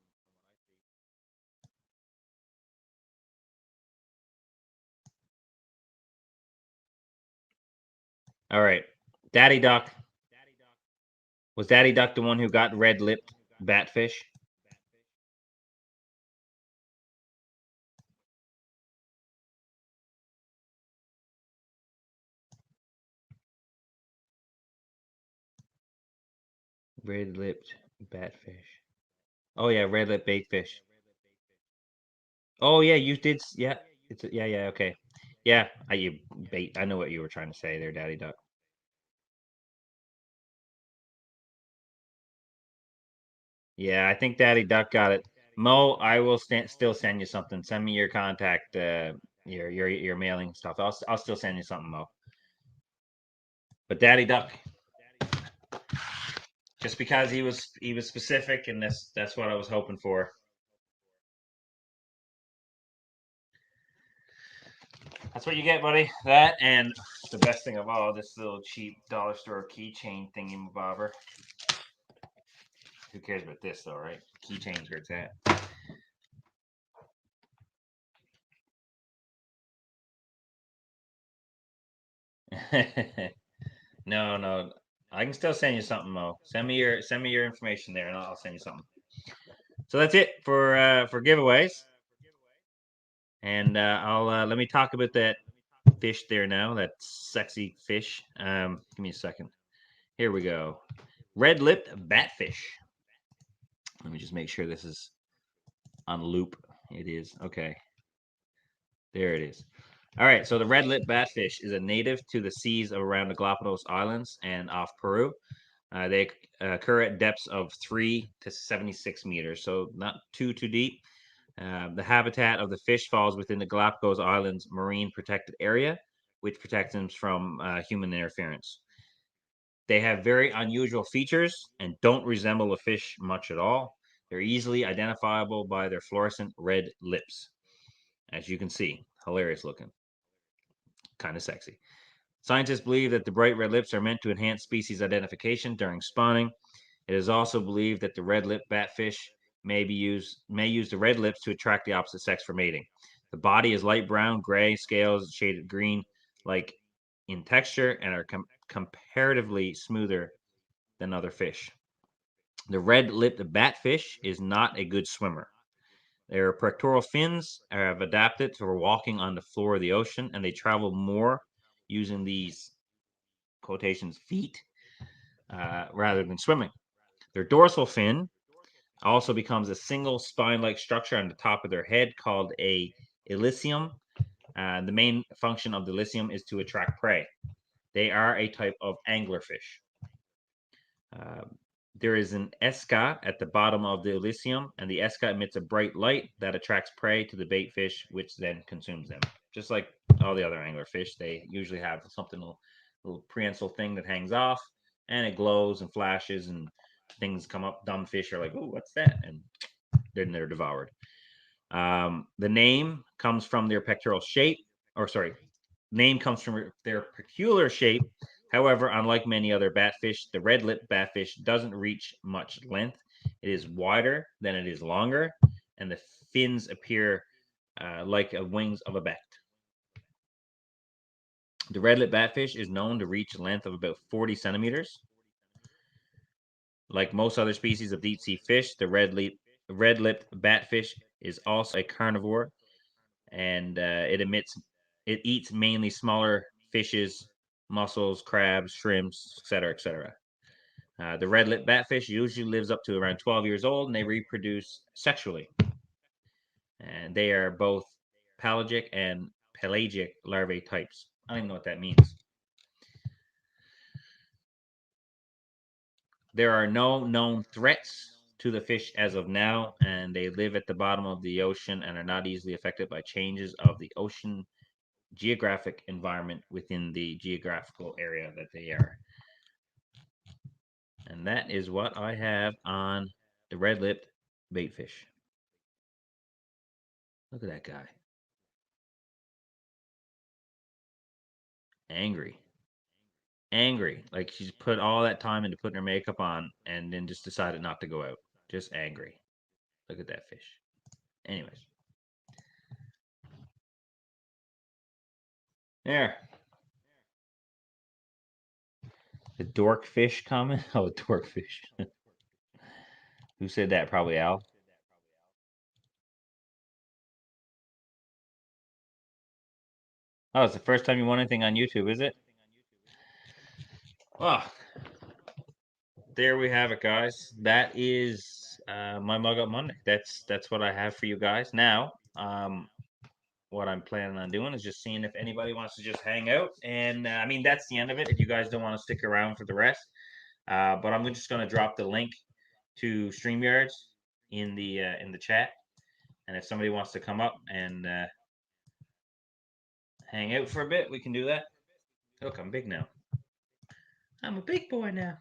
All right, Daddy Duck was Daddy Duck the one who got red-lipped batfish? Red-lipped batfish. Oh yeah, red-lipped baitfish. Oh yeah, you did. Yeah, yeah. Okay, yeah. I know what you were trying to say there, Daddy Duck. Yeah, I think Daddy Duck got it. Mo, I will still send you something. Send me your contact, your mailing stuff. I'll still send you something, Mo. But Daddy Duck, just because he was specific, and that's what I was hoping for. That's what you get, buddy. That and the best thing of all, this little cheap dollar store keychain thingy bobber. Who cares about this though, right? Keychain's where it's at. No, no. I can still send you something, Mo. Send me your information there, and I'll send you something. So that's it for giveaways. And I'll let me talk about that fish there now. That sexy fish. Give me a second. Here we go. Red-lipped batfish. Let me just make sure this is on loop. It is. Okay. There it is. All right. So the red-lipped batfish is a native to the seas around the Galapagos Islands and off Peru. They occur at depths of 3 to 76 meters, so not too deep. The habitat of the fish falls within the Galapagos Islands Marine Protected Area, which protects them from human interference. They have very unusual features and don't resemble a fish much at all. They're easily identifiable by their fluorescent red lips. as you can see. Hilarious looking. Kind of sexy. Scientists believe that the bright red lips are meant to enhance species identification during spawning. It is also believed that the red-lipped batfish may use the red lips to attract the opposite sex for mating. The body is light brown, gray, scales shaded green, like in texture, and are comparatively smoother than other fish. The red-lipped batfish is not a good swimmer. Their pectoral fins have adapted for walking on the floor of the ocean, and they travel more using these quotations feet rather than swimming. Their dorsal fin also becomes a single spine-like structure on the top of their head called a elysium. The main function of the elysium is to attract prey. They are a type of anglerfish. Uh, there is an esca at the bottom of the elysium, and the esca emits a bright light that attracts prey to the bait fish, which then consumes them. Just like all the other anglerfish, they usually have something, a little prehensile thing that hangs off, and it glows and flashes, and things come up. Dumb fish are like, "Oh, what's that?" And then they're devoured. The name comes from their pectoral shape, or sorry, name comes from their peculiar shape. However, unlike many other batfish, the red-lipped batfish doesn't reach much length. It is wider than it is longer, and the fins appear like the wings of a bat. The red-lipped batfish is known to reach a length of about 40 centimeters. Like most other species of deep sea fish, the red-lipped batfish is also a carnivore, and it eats mainly smaller fishes, mussels, crabs, shrimps, etc., etc. The red-lipped batfish usually lives up to around 12 years old, and they reproduce sexually. And they are both pelagic and pelagic larvae types. I don't even know what that means. There are no known threats to the fish as of now, and they live at the bottom of the ocean and are not easily affected by changes of the ocean geographic environment within the geographical area that they are. And that is what I have on the red-lipped baitfish. Look at that guy. Angry. Angry. Like she's put all that time into putting her makeup on and then just decided not to go out. Just angry. Look at that fish. Anyways. There. The dork fish comment? Oh, dork fish. Who said that? Probably Al. Oh, it's the first time you won anything on YouTube, is it? Oh, there we have it, guys. That is my mug up Monday. That's what I have for you guys. Now, what I'm planning on doing is just seeing if anybody wants to just hang out, and I mean that's the end of it. If you guys don't want to stick around for the rest, but I'm just going to drop the link to StreamYards in the chat, and if somebody wants to come up and hang out for a bit, we can do that. Look, I'm big now. I'm a big boy now.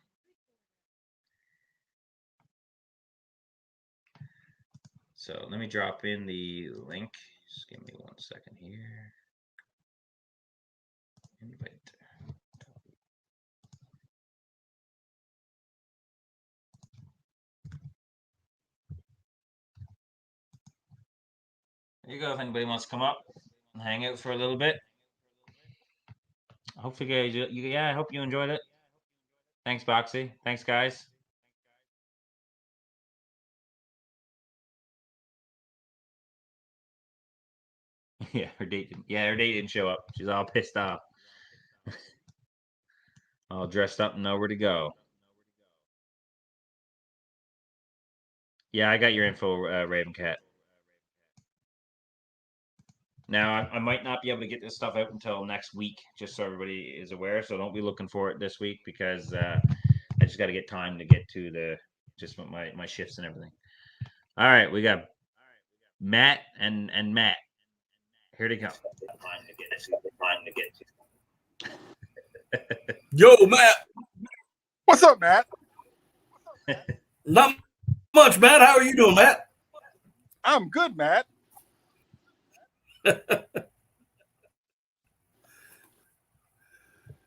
So let me drop in the link. Just give me 1 second here. Invite. There you go. If anybody wants to come up and hang out for a little bit. Hopefully, guys, I hope you enjoyed it. Thanks, Boxy. Thanks, guys. Her date didn't show up. She's all pissed off. All dressed up and nowhere to go. Yeah, I got your info, Raven Cat. Now, I might not be able to get this stuff out until next week, just so everybody is aware. So don't be looking for it this week because I just got to get time to get to just my shifts and everything. All right, we got Matt and Matt. Here they come. Yo, Matt. What's up, Matt? Not much, Matt. How are you doing, Matt? I'm good, Matt.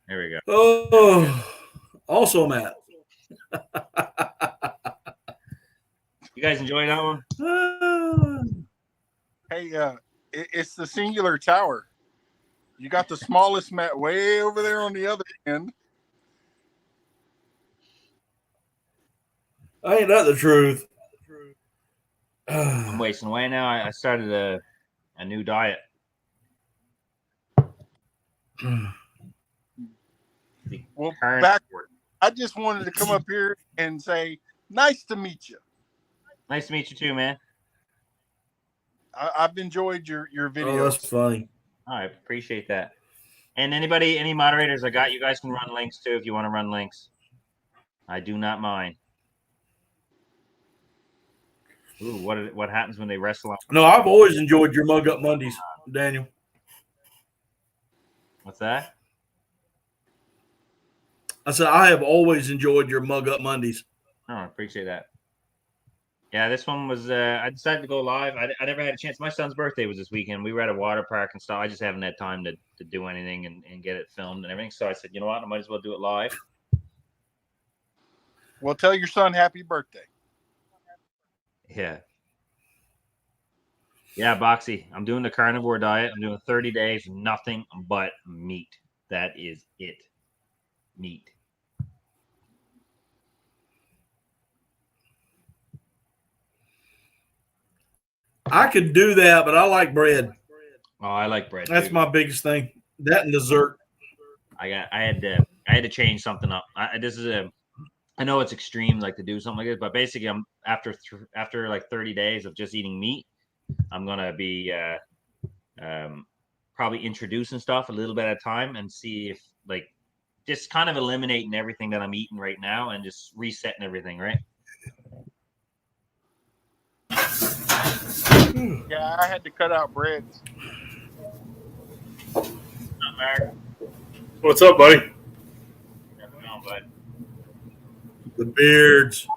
There we go. Oh, also Matt. You guys enjoy that one? Hey, it's the singular tower. You got the smallest mat way over there on the other end. Ain't that the truth? I'm wasting away now. I started a new diet. Well, back, I just wanted to come up here and say, nice to meet you. Nice to meet you too, man. I've enjoyed your videos. Oh, that's funny. I appreciate that. And any moderators I got, you guys can run links too if you want to run links. I do not mind. Ooh, what happens when they wrestle? No, I've always enjoyed your Mug Up Mondays, Daniel. What's that? I said I have always enjoyed your Mug Up Mondays. Oh, I appreciate that. Yeah, this one was. I decided to go live. I never had a chance. My son's birthday was this weekend. We were at a water park and stuff. I just haven't had time to do anything and get it filmed and everything. So I said, you know what? I might as well do it live. Well, tell your son happy birthday. Yeah. Yeah, Boxy. I'm doing the carnivore diet. I'm doing 30 days, nothing but meat. That is it. Meat. I could do that, but I like bread. Oh, I like bread. That's too. my biggest thing. That and dessert. I had to change something up. I know it's extreme, like to do something like this, but basically, I'm after like 30 days of just eating meat, I'm gonna be probably introducing stuff a little bit at a time and see if like just kind of eliminating everything that I'm eating right now and just resetting everything, right? Yeah, I had to cut out bread. What's up, buddy? No, but The beards.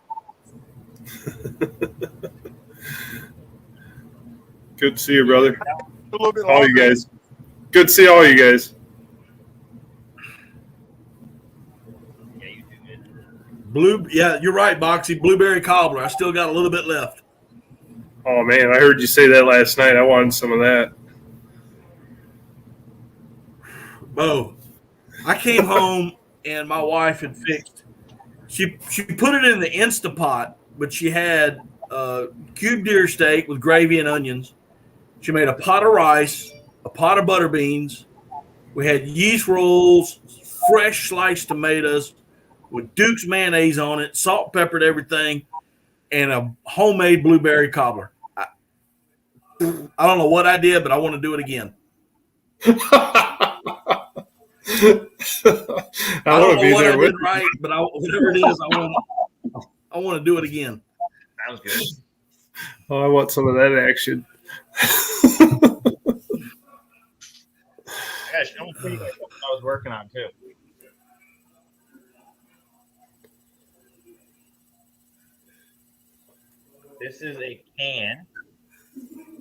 Good to see you, brother. A little bit All longer. you guys. Good to see all you guys. yeah, you do it. Yeah, you're right, Boxy. Blueberry cobbler. I still got a little bit left. Oh, man, I heard you say that last night. I wanted some of that. Oh, I came home and my wife had fixed. She put it in the Instapot, but she had cubed deer steak with gravy and onions. She made a pot of rice, a pot of butter beans. We had yeast rolls, fresh sliced tomatoes with Duke's mayonnaise on it, salt, peppered everything, and a homemade blueberry cobbler. I don't know what I did, but I want to do it again. I I want don't to be know what there I with did right, but whatever it is, I want to do it again. Sounds good. you. Oh, I want some of that action. Yeah, show me what I was working on too. This is a can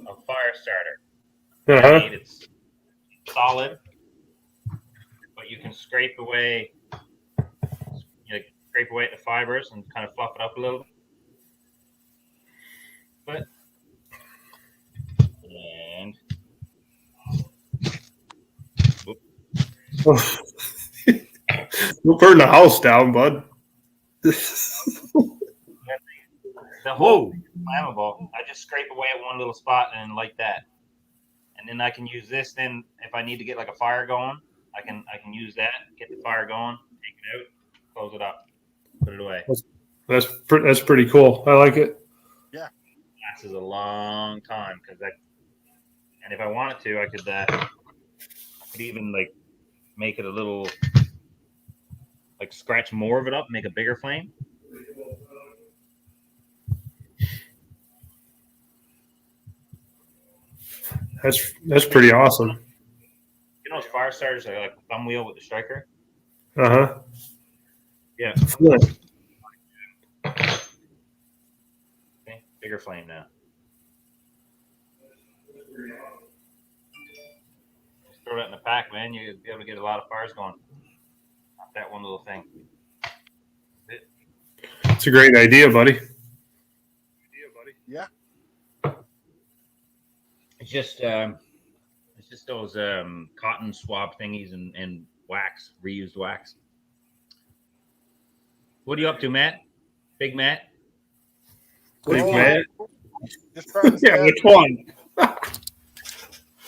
of fire starter. Uh-huh. It's solid, but you can scrape away at the fibers and kind of fluff it up a little bit. And We'll burn the house down, bud. the whole thing is flammable. I just scrape away at one little spot and light that. And then I can use this. Then if I need to get like a fire going, I can use that, get the fire going, take it out, close it up, put it away. That's pretty cool. I like it. Yeah. Lasts a long time and if I wanted to, I could even like make it a little like scratch more of it up, make a bigger flame. That's pretty awesome. You know, those fire starters are like a thumb wheel with the striker. Uh-huh. Yeah. Yeah. Okay, bigger flame now. throw that in the pack, man. You'd be able to get a lot of fires going. Not that one little thing. It's a great idea, buddy. Yeah. It's just those cotton swab thingies and wax, reused wax. What are you up to, Matt? Big Matt? Which Big one? Matt. Just trying to Yeah, stay which one?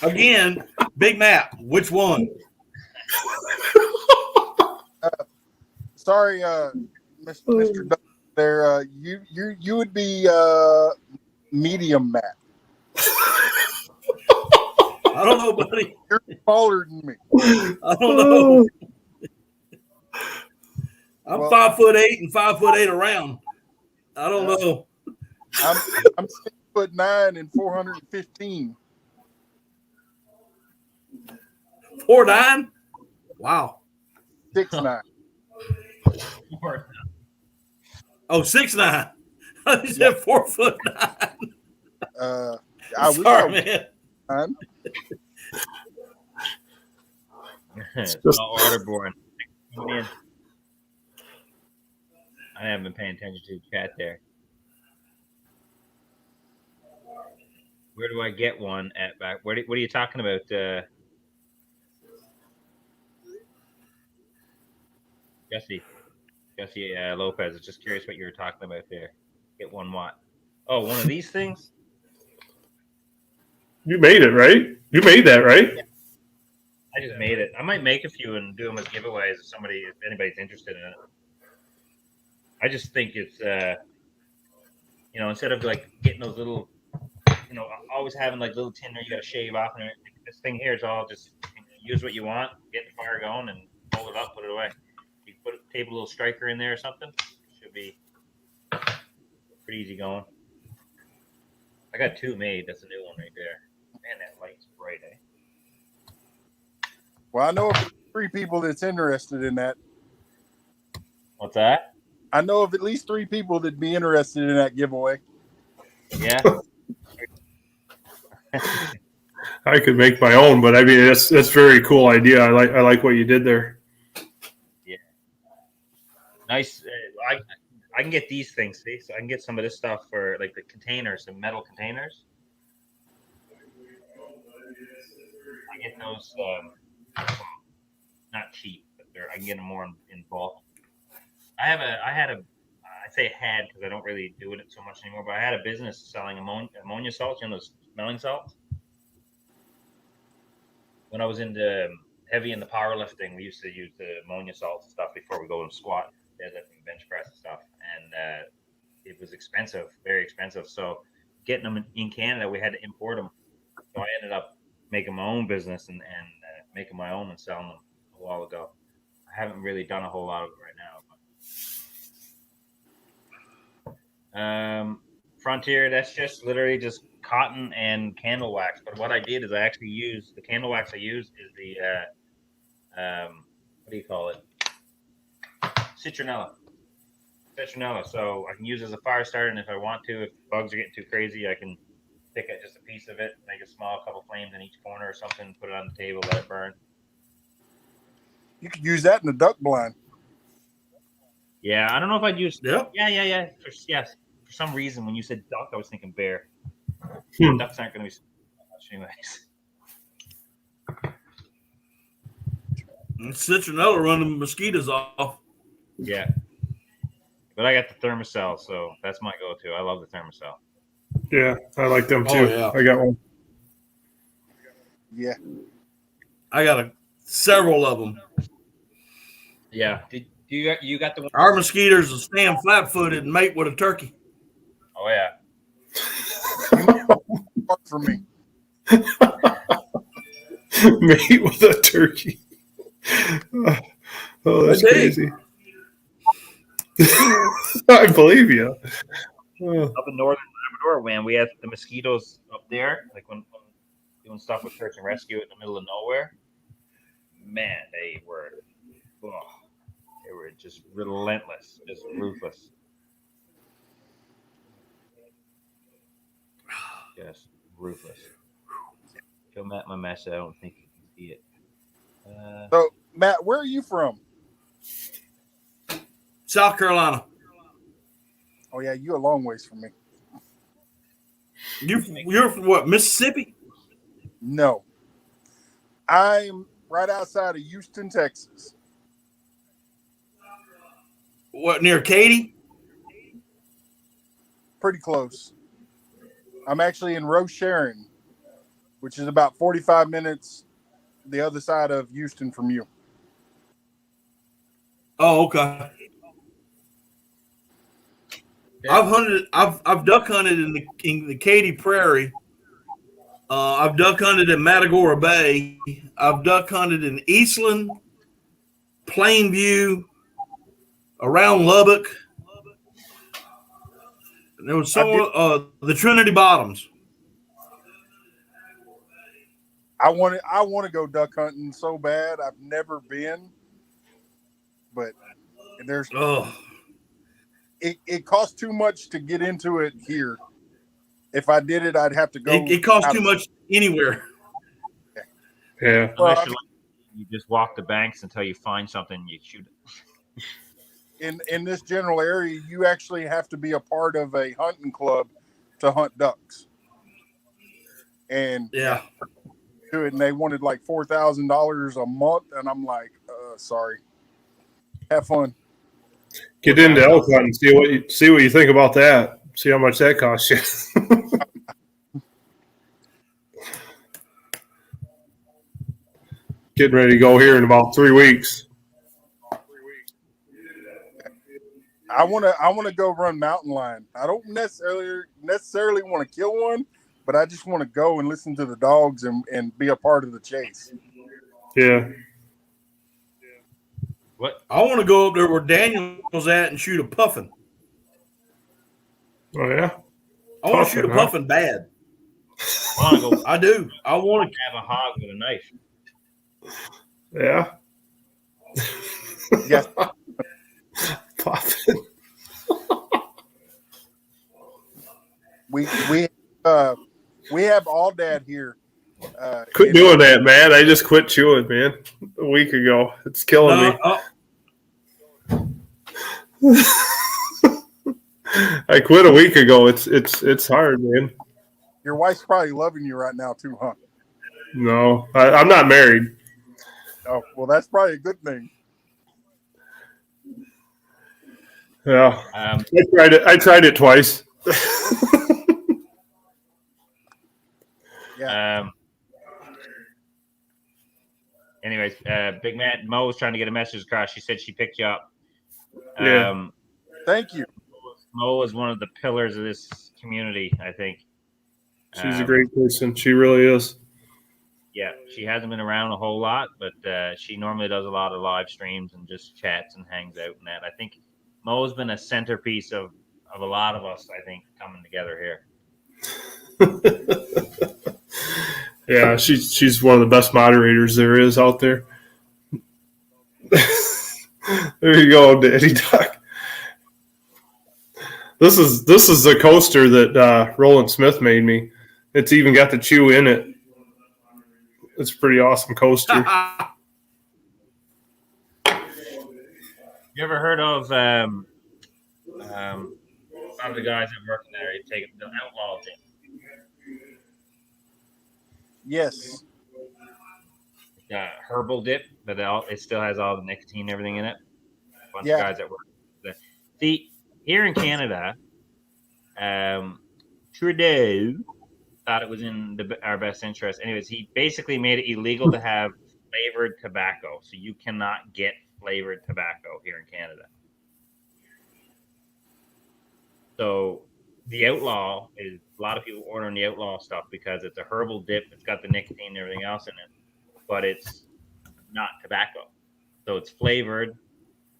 Again, Big Matt. Which one? Sorry, Mr. Doug there. You would be medium Matt. I don't know, buddy. You're smaller than me. I don't know. I'm Well- 5'8" and 5'8" around. I don't know. I'm 6'9" and 415. 4'9"? Wow. 6'9". Oh, 6'9". I said 4'9". I wish Sorry, I was man. 9. It's not waterborne. Coming in. I haven't been paying attention to the chat there. Where do I get one at back? What are you talking about? Jesse Lopez. I was just curious what you were talking about there. Get one what? Oh, one of these things? You made it, right? You made that, right? I just made it. I might make a few and do them as giveaways if anybody's interested in it. I just think it's instead of like getting those little, always having like little tin there you got to shave off, and this thing here is all just use what you want, get the fire going, and fold it up, put it away. You tape a little striker in there or something. Should be pretty easy going. I got 2 made. That's a new one right there. Man, that light's bright, eh? Well, I know of 3 people that's interested in that. What's that? I know of at least 3 people that'd be interested in that giveaway. Yeah. I could make my own, but I mean that's very cool idea. I like what you did there. Yeah. Nice. I can get these things, see? So I can get some of this stuff for like the containers, the metal containers. I get those not cheap, but I can get them more in bulk. I say had because I don't really do it so much anymore, but I had a business selling ammonia salts, those smelling salts. When I was heavy in the powerlifting, we used to use the ammonia salts and stuff before we go and squat, deadlift, and bench press and stuff. And it was expensive, very expensive. So getting them in Canada, we had to import them. So I ended up making my own business and making my own and selling them a while ago. I haven't really done a whole lot of it right now. Frontier, that's just literally just cotton and candle wax. But what I did is I actually used the candle wax. I used is the what do you call it? Citronella. So I can use it as a fire starter, and if I want to, if bugs are getting too crazy, I can pick up just a piece of it, make a small couple flames in each corner or something, put it on the table, let it burn. You could use that in the duck blind. Yeah, I don't know if I'd use. Yep. Yeah. For some reason, when you said duck, I was thinking bear. Ducks aren't going to be much anyways. Citronella running the mosquitoes off. Yeah. But I got the Thermacell, so that's my go-to. I love the Thermacell. Yeah, I like them too. Oh, yeah. I got one. Yeah. I got several of them. Yeah. Did you got the one? Our mosquitoes will stand flat-footed and mate with a turkey. Oh yeah. Hard for me. Mate with a turkey. Oh, that's crazy. I believe you. Up in northern Labrador, man, we had the mosquitoes up there, like when doing stuff with search and rescue in the middle of nowhere. Man, they were just relentless, just ruthless. Just ruthless. He'll met my mess. I don't think See it. So, Matt, where are you from? South Carolina. Oh yeah, you a long ways from me. You're from what, Mississippi? No, I'm right outside of Houston, Texas. What, near Katy? Pretty close. I'm actually in Roche-Sharon, which is about 45 minutes the other side of Houston from you. Oh, okay. I've duck hunted in the Katy Prairie. I've duck hunted in Matagorda Bay. I've duck hunted in Eastland, Plainview, around Lubbock. And there was the Trinity Bottoms. I want to go duck hunting so bad. I've never been, but there's Oh, it costs too much to get into it here. If I did it, I'd have to go. it costs too much anywhere. Yeah. Well, Unless you just walk the banks until you find something, and you shoot it. in this general area, you actually have to be a part of a hunting club to hunt ducks. And Yeah. to it, and they wanted like $4,000 a month, and I'm like, sorry. Have fun. Get into elk hunting. See what you think about that. See how much that costs you. Getting ready to go here in about 3 weeks. I want to go run mountain lion. I don't necessarily want to kill one, but I just want to go and listen to the dogs and be a part of the chase. Yeah. What? I want to go up there where Daniel's at and shoot a puffin. Oh yeah. I want to shoot a Puffin, huh? puffin bad. I want to go I do. I want to. have a hog with a knife. Yeah. Yes. Puffin. We have all dad here. Quit doing that, man. I just quit chewing, man, a week ago. It's killing me. I quit a week ago. It's hard, man. Your wife's probably loving you right now too, huh? No, I'm not married. Oh, well, that's probably a good thing. Yeah, I tried it twice. Yeah. Anyways, Big Matt, Mo was trying to get a message across. She said she picked you up. Yeah. Thank you. Mo is one of the pillars of this community, I think. She's a great person. She really is. Yeah, she hasn't been around a whole lot, but she normally does a lot of live streams and just chats and hangs out and that. I think Mo's been a centerpiece of a lot of us, I think, coming together here. Yeah, she's one of the best moderators there is out there. There you go, Daddy Duck. This is the coaster that Roland Smith made me. It's even got the chew in it. It's a pretty awesome coaster. You ever heard of some of the guys that work in there? You take the outlaw thing. Yes. Herbal dip, but it still has all the nicotine and everything in it. A bunch Yeah. of guys that work. See, here in Canada, Trudeau thought it was in our best interest. Anyways, he basically made it illegal to have flavored tobacco. So you cannot get flavored tobacco here in Canada. So the outlaw is a lot of people ordering the outlaw stuff because it's a herbal dip. It's got the nicotine and everything else in it, but it's not tobacco. So it's flavored.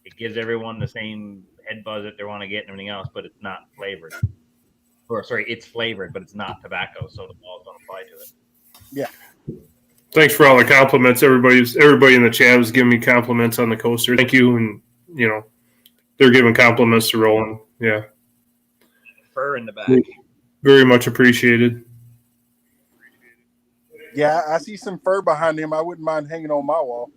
It gives everyone the same head buzz that they want to get and everything else, but it's not flavored. Or sorry, it's flavored, but it's not tobacco, so the laws don't apply to it. Yeah. Thanks for all the compliments. Everybody in the chat was giving me compliments on the coaster. Thank you, and they're giving compliments to Roland. Yeah, Fur in the back. Very much appreciated. Yeah, I see some fur behind him. I wouldn't mind hanging on my wall.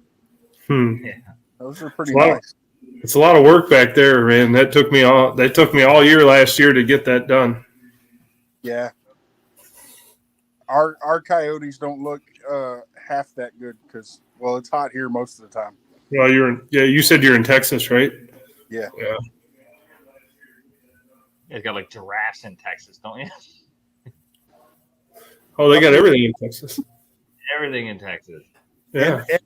Yeah. Those are pretty It's a lot of- nice. It's a lot of work back there, man. That took me all year last year to get that done. Yeah. Our coyotes don't look half that good because, well, it's hot here most of the time. Well, you said you're in Texas, right? Yeah. Yeah. You guys got like giraffes in Texas, don't you? Oh, they got everything in Texas. Everything in Texas. Yeah. And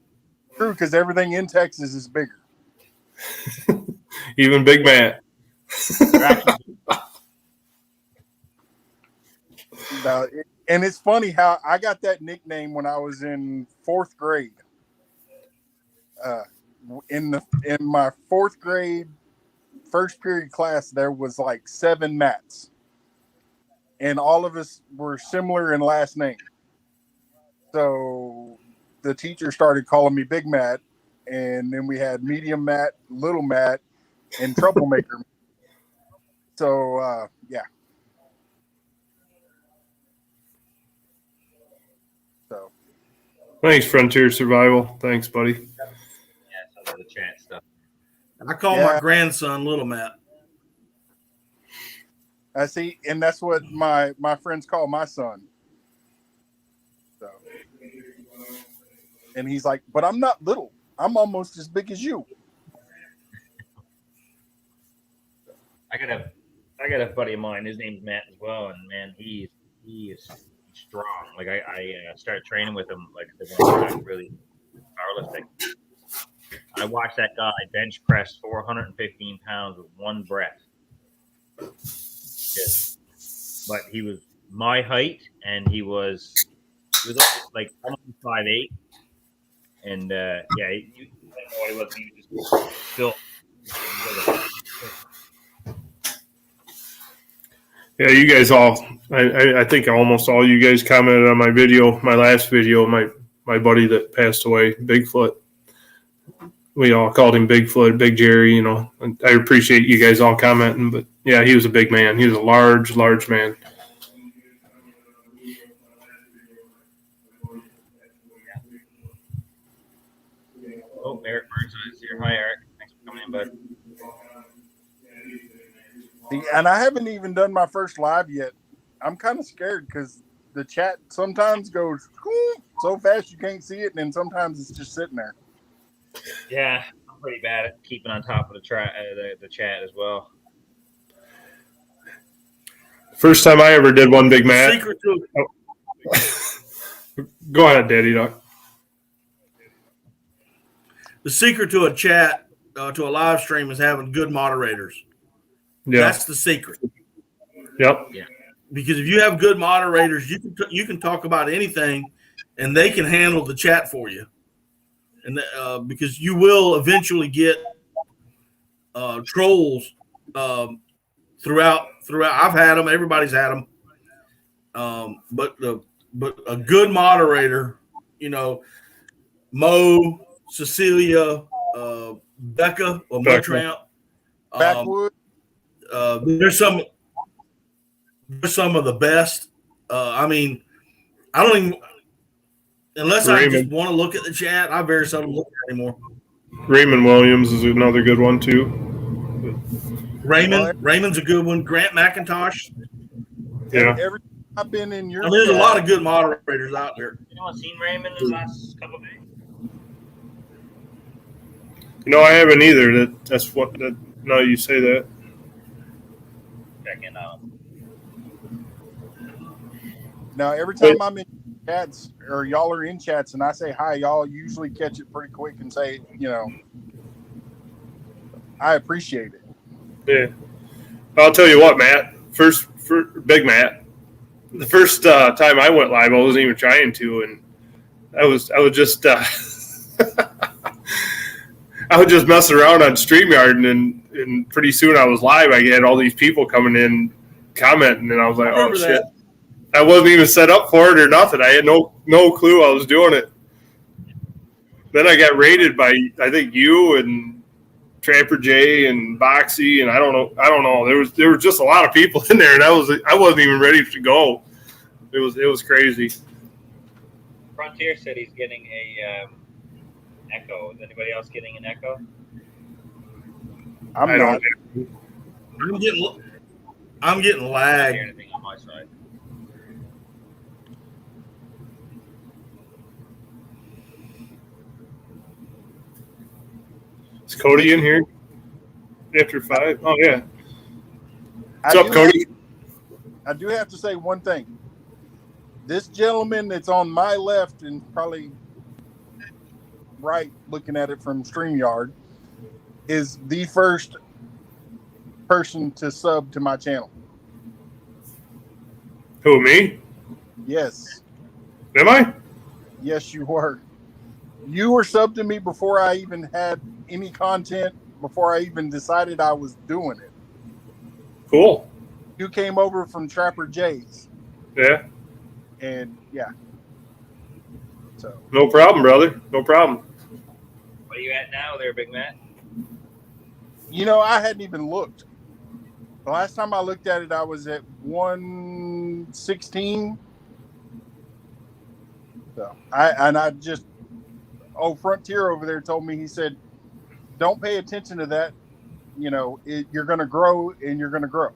true, because everything in Texas is bigger. Even Big Matt. And it's funny how I got that nickname when I was in 4th grade. In my 4th grade first period class, there was like 7 Matts, and all of us were similar in last name. So the teacher started calling me Big Matt, and then we had Medium Matt, Little Matt, and Troublemaker. So yeah. So Thanks, Frontier Survival. Thanks, buddy. Yeah, some of the chat stuff. I call my grandson Little Matt. I see, and that's what my friends call my son. So, and he's like, but I'm not little. I'm almost as big as you. I got a buddy of mine. His name's Matt as well, and man, he is strong. Like I started training with him like the one time really powerlifting. I watched that guy bench press 415 pounds with one breath. Yes. But he was my height, and he was like almost 5'8", and yeah, you didn't know what he was. He was just built. Yeah, you guys all. I think almost all you guys commented on my last video. My buddy that passed away, Bigfoot. We all called him Bigfoot, Big Jerry. You know, and I appreciate you guys all commenting. But yeah, he was a big man. He was a large man. Oh, Eric Burnside is here. Hi, Eric. Thanks for coming in, bud. And I haven't even done my first live yet. I'm kind of scared because the chat sometimes goes so fast you can't see it, and then sometimes it's just sitting there. Yeah, I'm pretty bad at keeping on top of the chat as well. First time I ever did one, Big Matt. Secret to Go ahead, Daddy Doc. the secret to a chat to a live stream is having good moderators. Yeah. That's the secret. Yep. Yeah. Because if you have good moderators, you can talk about anything, and they can handle the chat for you. And because you will eventually get trolls throughout. I've had them. Everybody's had them. But a good moderator, you know, Mo, Cecilia, Becca, or Mo Tramp. Backwood. There's some of the best. I mean, I don't even unless I just want to look at the chat. I very seldom look at it anymore. Raymond Williams is another good one too. Raymond's a good one. Grant McIntosh. Yeah. Every I've been in your. There's a lot of good moderators out there. Anyone seen Raymond in the last couple of days? You know, I haven't either. That's what. No, you say that. Checking out. Now, every time I'm in chats or y'all are in chats and I say hi, y'all usually catch it pretty quick and say, you know, I appreciate it. Yeah. I'll tell you what, Matt. For Big Matt, the first time I went live, I wasn't even trying to, and I was just I was just messing around on StreamYard, and pretty soon I was live. I had all these people coming in commenting, and I was like, oh shit. I wasn't even set up for it or nothing. I had no clue I was doing it. Then I got raided by, I think, you and Trapper J and Boxy, and I don't know. There was just a lot of people in there, and I wasn't even ready to go. It was crazy. Frontier said he's getting a echo. Is anybody else getting an echo? I'm I not. don't. I'm getting I don't lag. hear anything on my side. Is Cody in here after 5? Oh yeah. What's I up, do Cody? I do have to say one thing. This gentleman that's on my left and probably right, looking at it from StreamYard, is the first person to sub to my channel. Who, me? Yes. Am I? Yes, you were. You were subbed to me before I even had any content, before I even decided I was doing it. Cool. You came over from Trapper Jay's. Yeah. And yeah. So No problem, brother. No problem. What are you at now there, Big Matt? I hadn't even looked. The last time I looked at it, I was at 116. So Frontier over there told me, he said, don't pay attention to that. You're going to grow and you're going to grow.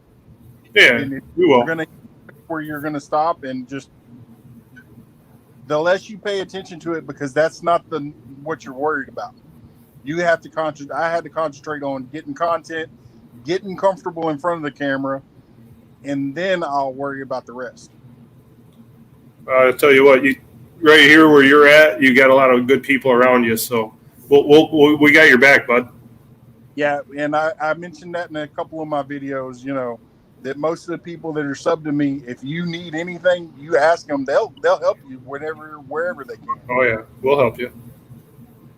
Yeah, And we you're will. going to where you're going to stop, and just the less you pay attention to it, because that's not what you're worried about. You have to concentrate. I had to concentrate on getting content, getting comfortable in front of the camera, and then I'll worry about the rest. I'll tell you what, right here where you're at, you got a lot of good people around you, so we got your back, bud. Yeah, and I mentioned that in a couple of my videos, that most of the people that are subbed to me, if you need anything, you ask them, they'll help you wherever they can. Oh yeah, we'll help you.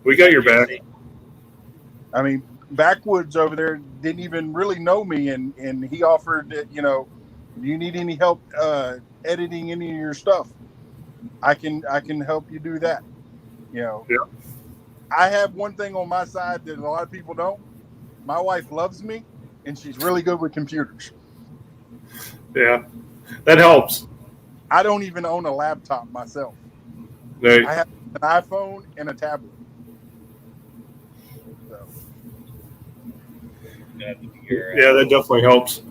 We got your back. I mean, Backwoods over there didn't even really know me, and he offered that, you need any help editing any of your stuff, I can help you do that. Yeah. I have one thing on my side that a lot of people don't. My wife loves me, and she's really good with computers. Yeah, that helps. I don't even own a laptop myself. Right. I have an iPhone and a tablet. So. Yeah, that definitely helps.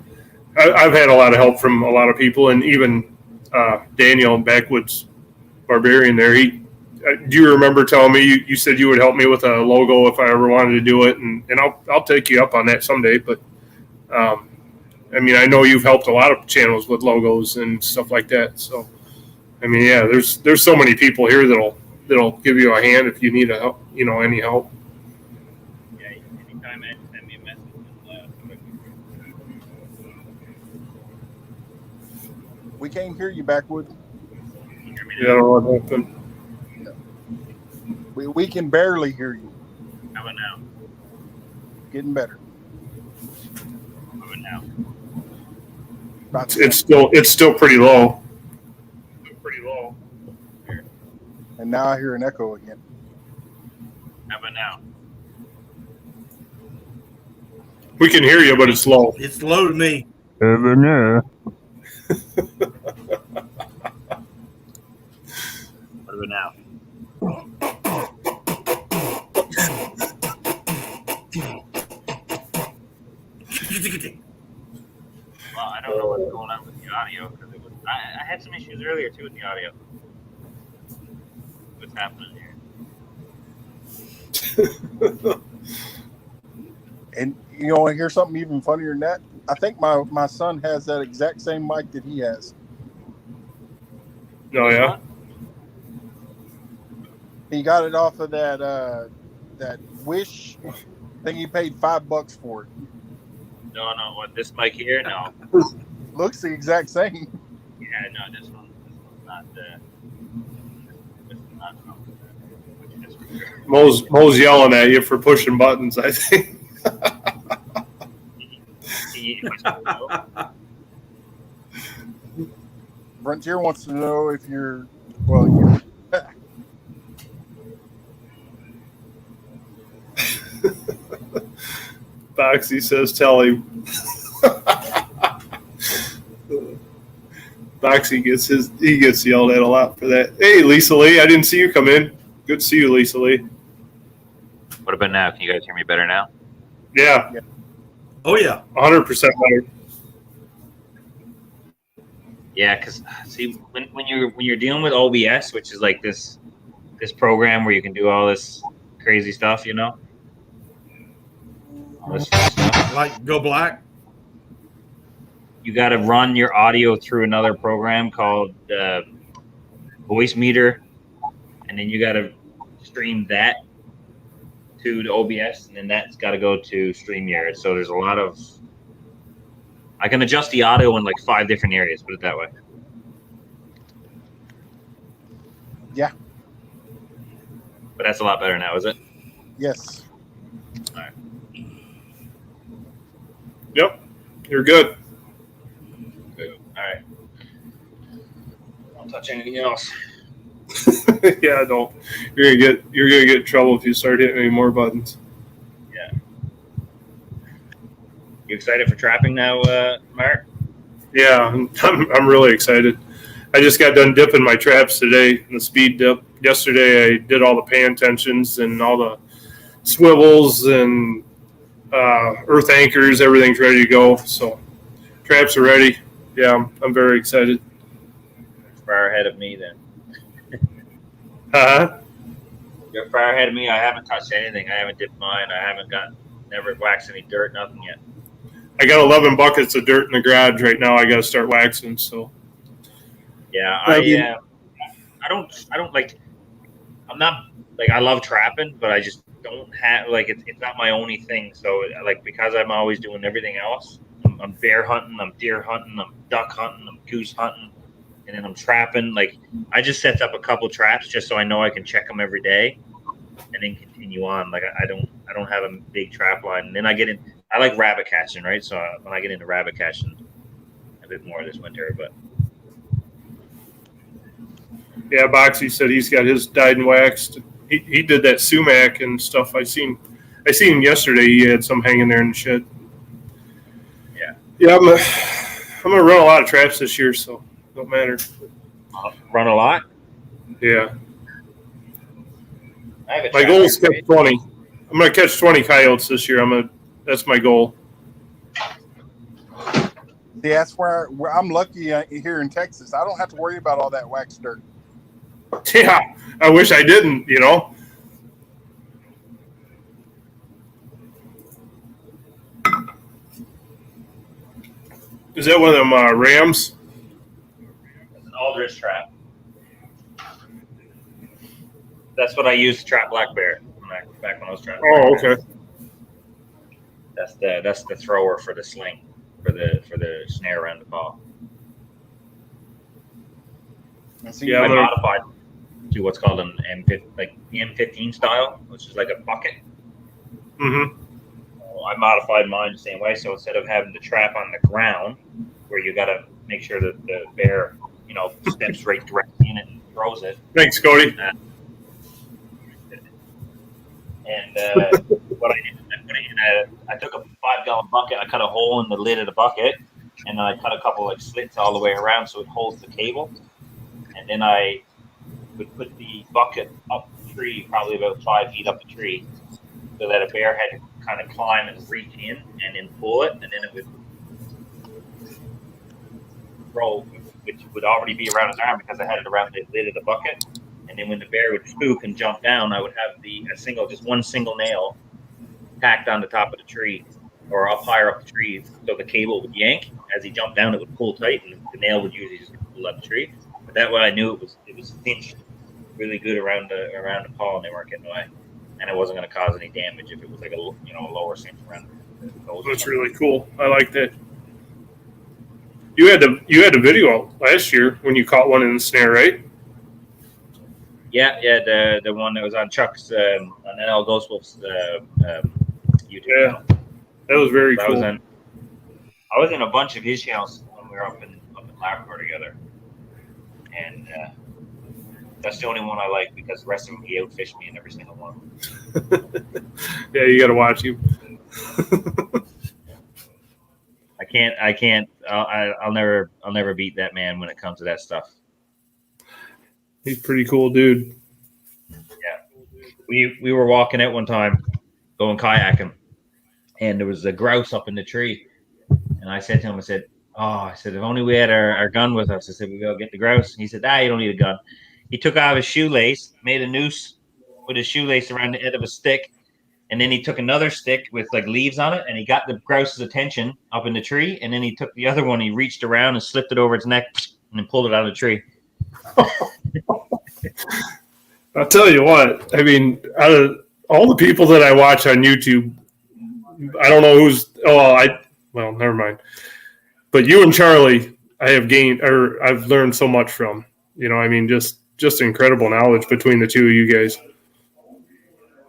I've had a lot of help from a lot of people, and even Daniel Backwoods Barbarian there. Do you remember telling me you said you would help me with a logo if I ever wanted to do it, and I'll take you up on that someday. But I mean, I know you've helped a lot of channels with logos and stuff like that. So I mean, yeah, there's so many people here that'll give you a hand if you need any help. Yeah, anytime, man, send me a message. We can't hear you, Backwoods. Yeah, I don't know what happened. We can barely hear you. How about now? Getting better. How about now? It's still pretty low. Pretty low. And now I hear an echo again. How about now? We can hear you, but it's low. It's low to me. What about now? Well, I don't know what's going on with the audio, because I had some issues earlier too with the audio. What's happening here? And you want to hear something even funnier than that? I think my son has that exact same mic that he has. Oh yeah. He got it off of that Wish thing. He paid $5 for it. No, what, this mic here? No. Looks the exact same. Yeah, no, this one's not. This is not something. Mo's yelling at you for pushing buttons, I think. Frontier wants to know if you're well. Boxy says, "Tell him." Boxy gets yelled at a lot for that. Hey, Lisa Lee, I didn't see you come in. Good to see you, Lisa Lee. What about now? Can you guys hear me better now? Yeah, Oh yeah. 100% better. Yeah, because see, when you're dealing with OBS, which is like this program where you can do all this crazy stuff, you know, all this fun stuff. Like go black. You got to run your audio through another program called Voice Meter, and then you got to stream that to the OBS, and then that's got to go to StreamYard. So there's a lot of I can adjust the audio in like 5 different areas. Put it that way. Yeah. But that's a lot better now, is it? Yes. All right. Yep, you're good. Good. All right. Don't touch anything else. Yeah, don't. You're gonna get in trouble if you start hitting any more buttons. Yeah. You excited for trapping now, Mark? Yeah, I'm really excited. I just got done dipping my traps today in the speed dip. Yesterday I did all the pan tensions and all the swivels and earth anchors. Everything's ready to go. So traps are ready. Yeah, I'm very excited. Far ahead of me then. Uh-huh. You're far ahead of me. I haven't touched anything. I haven't dipped mine. I haven't never waxed any dirt, nothing yet. I got 11 buckets of dirt in the garage right now. I got to start waxing. So yeah, I don't like. I'm not like I love trapping, but I just don't have like it's not my only thing. So like because I'm always doing everything else. I'm bear hunting. I'm deer hunting. I'm duck hunting. I'm goose hunting. And then I'm trapping. Like I just set up a couple traps just so I know I can check them every day, and then continue on. Like I don't have a big trap line. And then I get in. I like rabbit catching, right? So when I get into rabbit catching, a bit more this winter. But yeah, Boxy said he's got his dyed and waxed. He did that sumac and stuff. I seen him yesterday. He had some hanging there in the shed. Yeah. I'm gonna run a lot of traps this year, so don't matter. Run a lot. Yeah. I have a My goal is to catch 20. I'm gonna catch 20 coyotes this year. That's my goal. See, that's where I'm lucky here in Texas. I don't have to worry about all that wax dirt. Yeah, I wish I didn't. You know. Is that one of them rams? It's an aldrich trap. That's what I used to trap black bear back when I was trapping. Oh, okay. That's the thrower for the sling for the snare around the paw. Yeah, I modified to what's called an M15 style, which is like a bucket. Mm-hmm. I modified mine the same way. So instead of having the trap on the ground, where you got to make sure that the bear, steps right directly in it and throws it. Thanks, Cody. What I did, I took a 5-gallon bucket. I cut a hole in the lid of the bucket, and then I cut a couple slits all the way around so it holds the cable. And then I would put the bucket up the tree, probably about 5 feet up the tree, so that a bear had to kind of climb and reach in and then pull it, and then it would roll, which would already be around his arm because I had it around the lid of the bucket. And then when the bear would spook and jump down, I would have just one single nail tacked on the top of the tree or up higher up the tree, so the cable would yank. As he jumped down, it would pull tight, and the nail would usually just pull up the tree. But that way, I knew it was cinched really good around the paw, and they weren't getting away, and it wasn't going to cause any damage if it was like a lower cinch around the toes. That's really cool. I like that. You had the video last year when you caught one in the snare, right? Yeah, the one that was on Chuck's on NL Ghost Wolf's YouTube channel. That was very cool. I was in a bunch of his channels when we were up in Labrador together, and that's the only one I like because the rest of them he outfished me in every single one. Yeah, you got to watch him. I can't. I'll never beat that man when it comes to that stuff. He's a pretty cool dude. We were walking out one time, going kayaking, and there was a grouse up in the tree. And I said to him, I said, if only we had our gun with us. I said, we go get the grouse. And he said, you don't need a gun. He took out his shoelace, made a noose with his shoelace around the end of a stick, and then he took another stick with like leaves on it, and he got the grouse's attention up in the tree, and then he took the other one, he reached around and slipped it over its neck, and then pulled it out of the tree. I'll tell you what. I mean, out of all the people that I watch on YouTube, I don't know who's. Well, never mind. But you and Charlie, I've learned so much from. You know, I mean, just incredible knowledge between the two of you guys.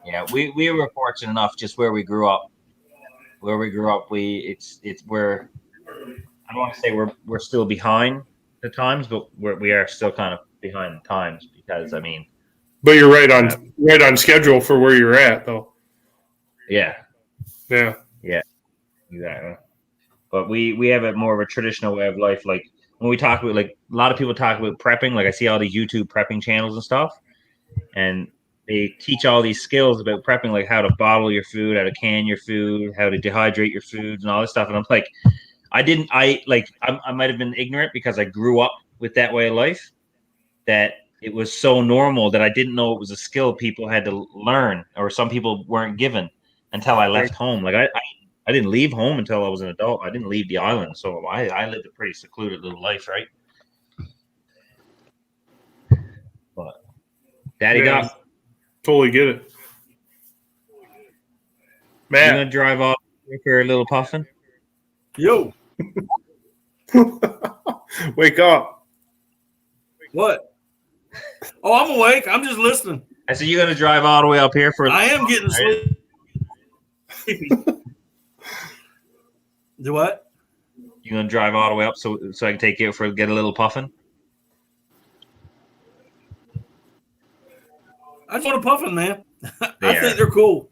Yeah, we were fortunate enough just where we grew up. Where we grew up, it's where I don't want to say we're still behind the times, but we are still kind of behind the times because I mean. But you're right on schedule for where you're at, though. Yeah. Yeah. Yeah. Exactly. But we have a more of a traditional way of life. Like when we talk about, like a lot of people talk about prepping. Like I see all the YouTube prepping channels and stuff, and they teach all these skills about prepping, like how to bottle your food, how to can your food, how to dehydrate your foods, and all this stuff. And I'm like, I might have been ignorant because I grew up with that way of life. That it was so normal that I didn't know it was a skill people had to learn, or some people weren't given until I left home. Like I didn't leave home until I was an adult. I didn't leave the island, so I lived a pretty secluded little life, right? But Daddy got totally get it. Matt, you gonna drive off for a little puffin? Yo, wake up! What? Oh, I'm awake. I'm just listening. I said, you're gonna drive all the way up here for. I am getting sleepy. Do what? You gonna drive all the way up so I can take you for get a little puffin? I just want a puffin, man. I think they're cool.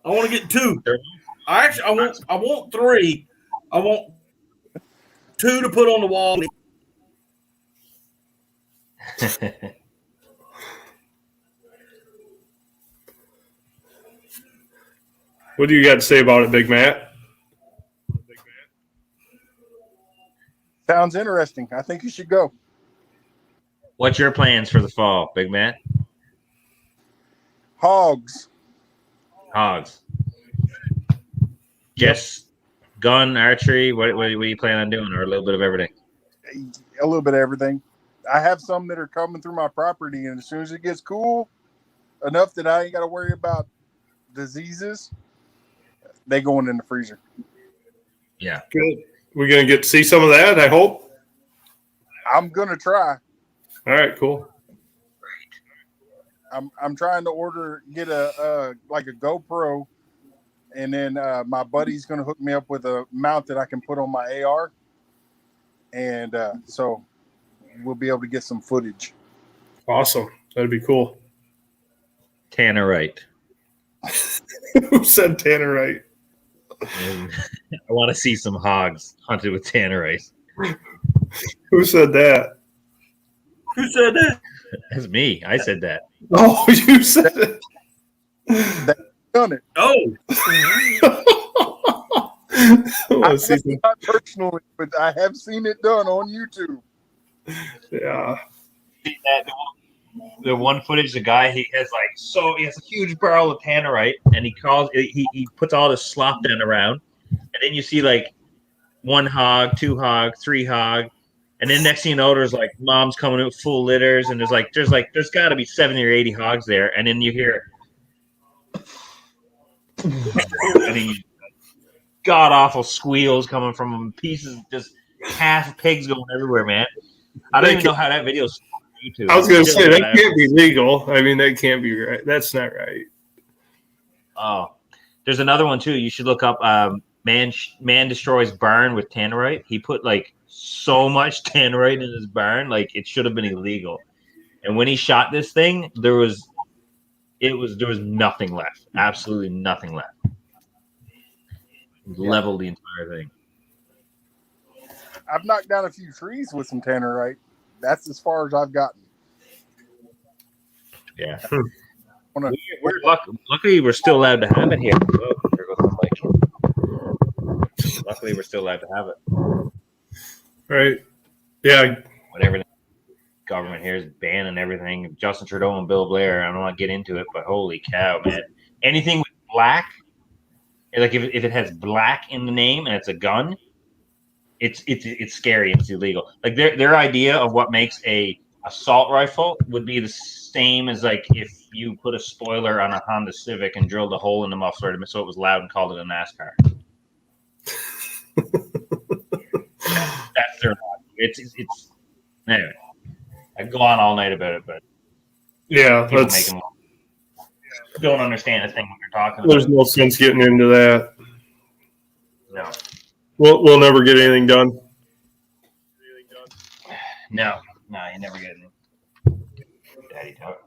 I want to get 2. I want 3. I want 2 to put on the wall. What do you got to say about it, Big Matt? Sounds interesting. I think you should go. What's your plans for the fall, Big Matt? Hogs. Just gun, archery. What are you planning on doing, or a little bit of everything? A little bit of everything. I have some that are coming through my property, and as soon as it gets cool enough that I ain't got to worry about diseases, they going in the freezer. Yeah, good. We're gonna get to see some of that, I hope. I'm gonna try. All right, cool. I'm trying to get a GoPro, and then my buddy's gonna hook me up with a mount that I can put on my AR, and so we'll be able to get some footage. Awesome. That'd be cool. Tannerite. Who said Tannerite? I want to see some hogs hunted with Tannerite. Who said that? Who said that? That's me. I said that. Oh, you said it. Done it. Oh. Not personally, but I have seen it done on YouTube. Yeah. See that the one footage, the guy he has a huge barrel of Tannerite, and he puts all this slop down around, and then you see like 1 hog, 2 hog, 3 hog, and then next thing you know, there's like mom's coming in with full litters, and there's got to be 70 or 80 hogs there, and then you hear, I mean, god awful squeals coming from them, pieces, just half pigs going everywhere, man. I don't even know how that video's on YouTube. I was going to say that can't be legal. I mean, that can't be right. That's not right. Oh, there's another one too. You should look up. Man destroys barn with Tannerite. He put like so much Tannerite in his barn, like it should have been illegal. And when he shot this thing, there was nothing left. Absolutely nothing left. level the entire thing. I've knocked down a few trees with some tannerite. That's as far as I've gotten. Yeah. Wanna- We're luckily we're still allowed to have it here. Oh, there goes the mic. Luckily we're still allowed to have it. Right. Yeah. Whatever the government here is banning everything. Justin Trudeau and Bill Blair. I don't want to get into it, but holy cow, man! Anything with black, like if it has black in the name and it's a gun, it's scary and it's illegal. Like their idea of what makes a assault rifle would be the same as like if you put a spoiler on a Honda Civic and drilled a hole in the muffler so it was loud and called it a NASCAR. That's their logic. It's anyway. I could go on all night about it, but Yeah. people don't understand a thing what you're talking There's about. no sense getting into that. No. We'll never get anything done. No, you never get it. Daddy talk.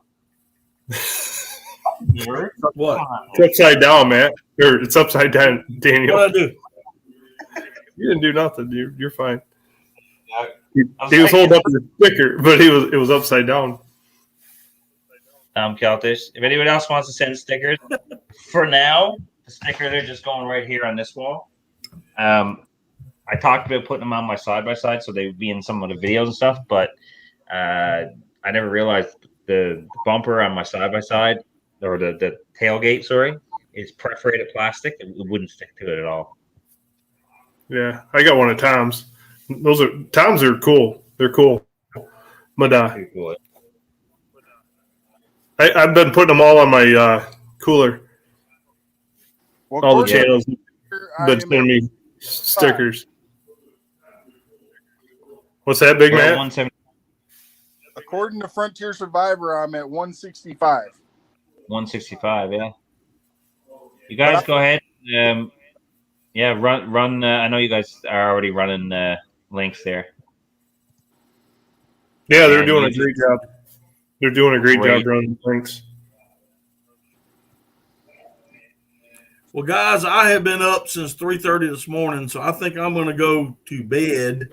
What? It's upside down, Matt. Or it's upside down, Daniel. What I do? You didn't do nothing. You're fine. I He was holding up the sticker, but it was upside down. Tom Keltish. If anyone else wants to send stickers, for now, the stickers are just going right here on this wall. I talked about putting them on my side by side so they would be in some of the videos and stuff, but I never realized the bumper on my side by side or the tailgate, sorry, is perforated plastic. It wouldn't stick to it at all. Yeah, I got one of Tom's. Tom's are cool. They're cool. Madai. Pretty cool. I've been putting them all on my cooler. Well, All the according channels to- I been am sending me stickers. What's that, Big Well, Matt? 170, according to Frontier Survivor, I'm at 165. 165, yeah. You guys go ahead. Yeah, run. I know you guys are already running links there. Yeah, they're And doing a YouTube. great job. They're doing a great Great. job running links. Well, guys, I have been up since 3:30 this morning, so I think I'm going to go to bed.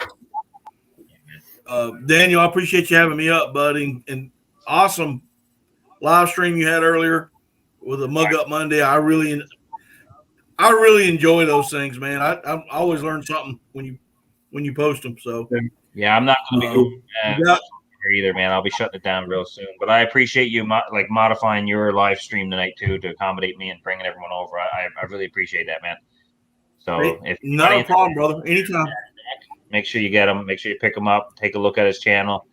Daniel, I appreciate you having me up, buddy, and awesome live stream you had earlier with a Mug Up Monday. I really enjoy those things, man. I always learn something when you post them. So Yeah, I'm not going to be yeah. here either, man. I'll be shutting it down real soon. But I appreciate you modifying your live stream tonight too to accommodate me and bringing everyone over. I really appreciate that, man. So if Not a problem, brother. Anytime. make sure you get them. Make sure you pick them up. Take a look at his channel.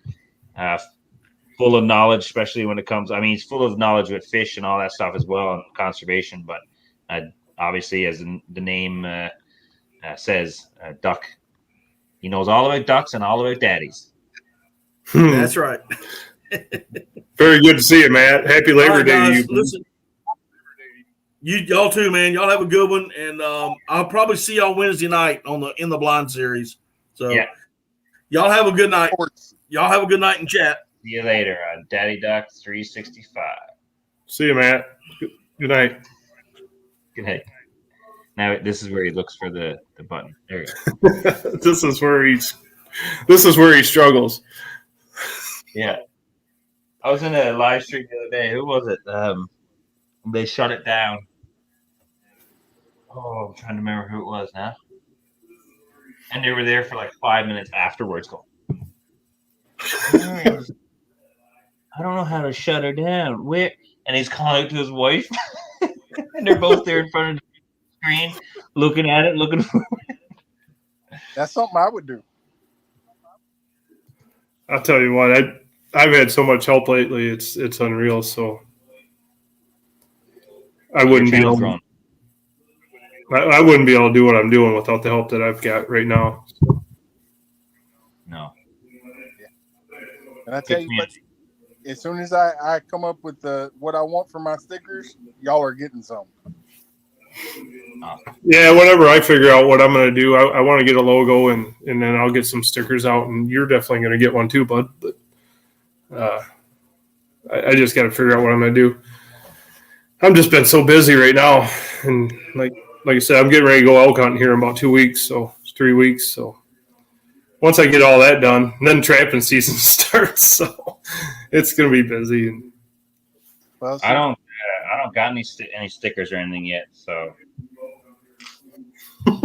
Full of knowledge, especially when it comes. I mean, he's full of knowledge with fish and all that stuff as well, and conservation. But obviously, as the name says, duck. He knows all about ducks and all about daddies. That's right. Very good to see you, Matt. Happy Labor All right, Day to guys, you. listen, y'all too, man. Y'all have a good one, and I'll probably see y'all Wednesday night in the blind series. So Yeah. y'all have a good night. Y'all have a good night in chat. See you later on Daddy Duck 365. See you, Matt. Good night. Good night. Now this is where he looks for the button. There you go. This is where he struggles. Yeah. I was in a live stream the other day. Who was it? They shut it down. Oh, I'm trying to remember who it was now. And they were there for like 5 minutes afterwards going, I don't know how to shut her down. Where? And he's calling out to his wife. And they're both there in front of the screen, looking at it, looking for That's something I would do. I'll tell you what, I've had so much help lately. It's unreal. So I wouldn't be able. grown. I wouldn't be able to do what I'm doing without the help that I've got right now. No. And I tell you what, as soon as I come up with what I want for my stickers, y'all are getting some. Yeah, whenever I figure out what I'm going to do, I want to get a logo and then I'll get some stickers out, and you're definitely going to get one too, bud. But I just got to figure out what I'm going to do. I've just been so busy right now, and like like I said, I'm getting ready to go elk hunting here in about 2 weeks, so it's 3 weeks. So once I get all that done, then trapping season starts. So it's gonna be busy. Well, I don't got any stickers or anything yet. So like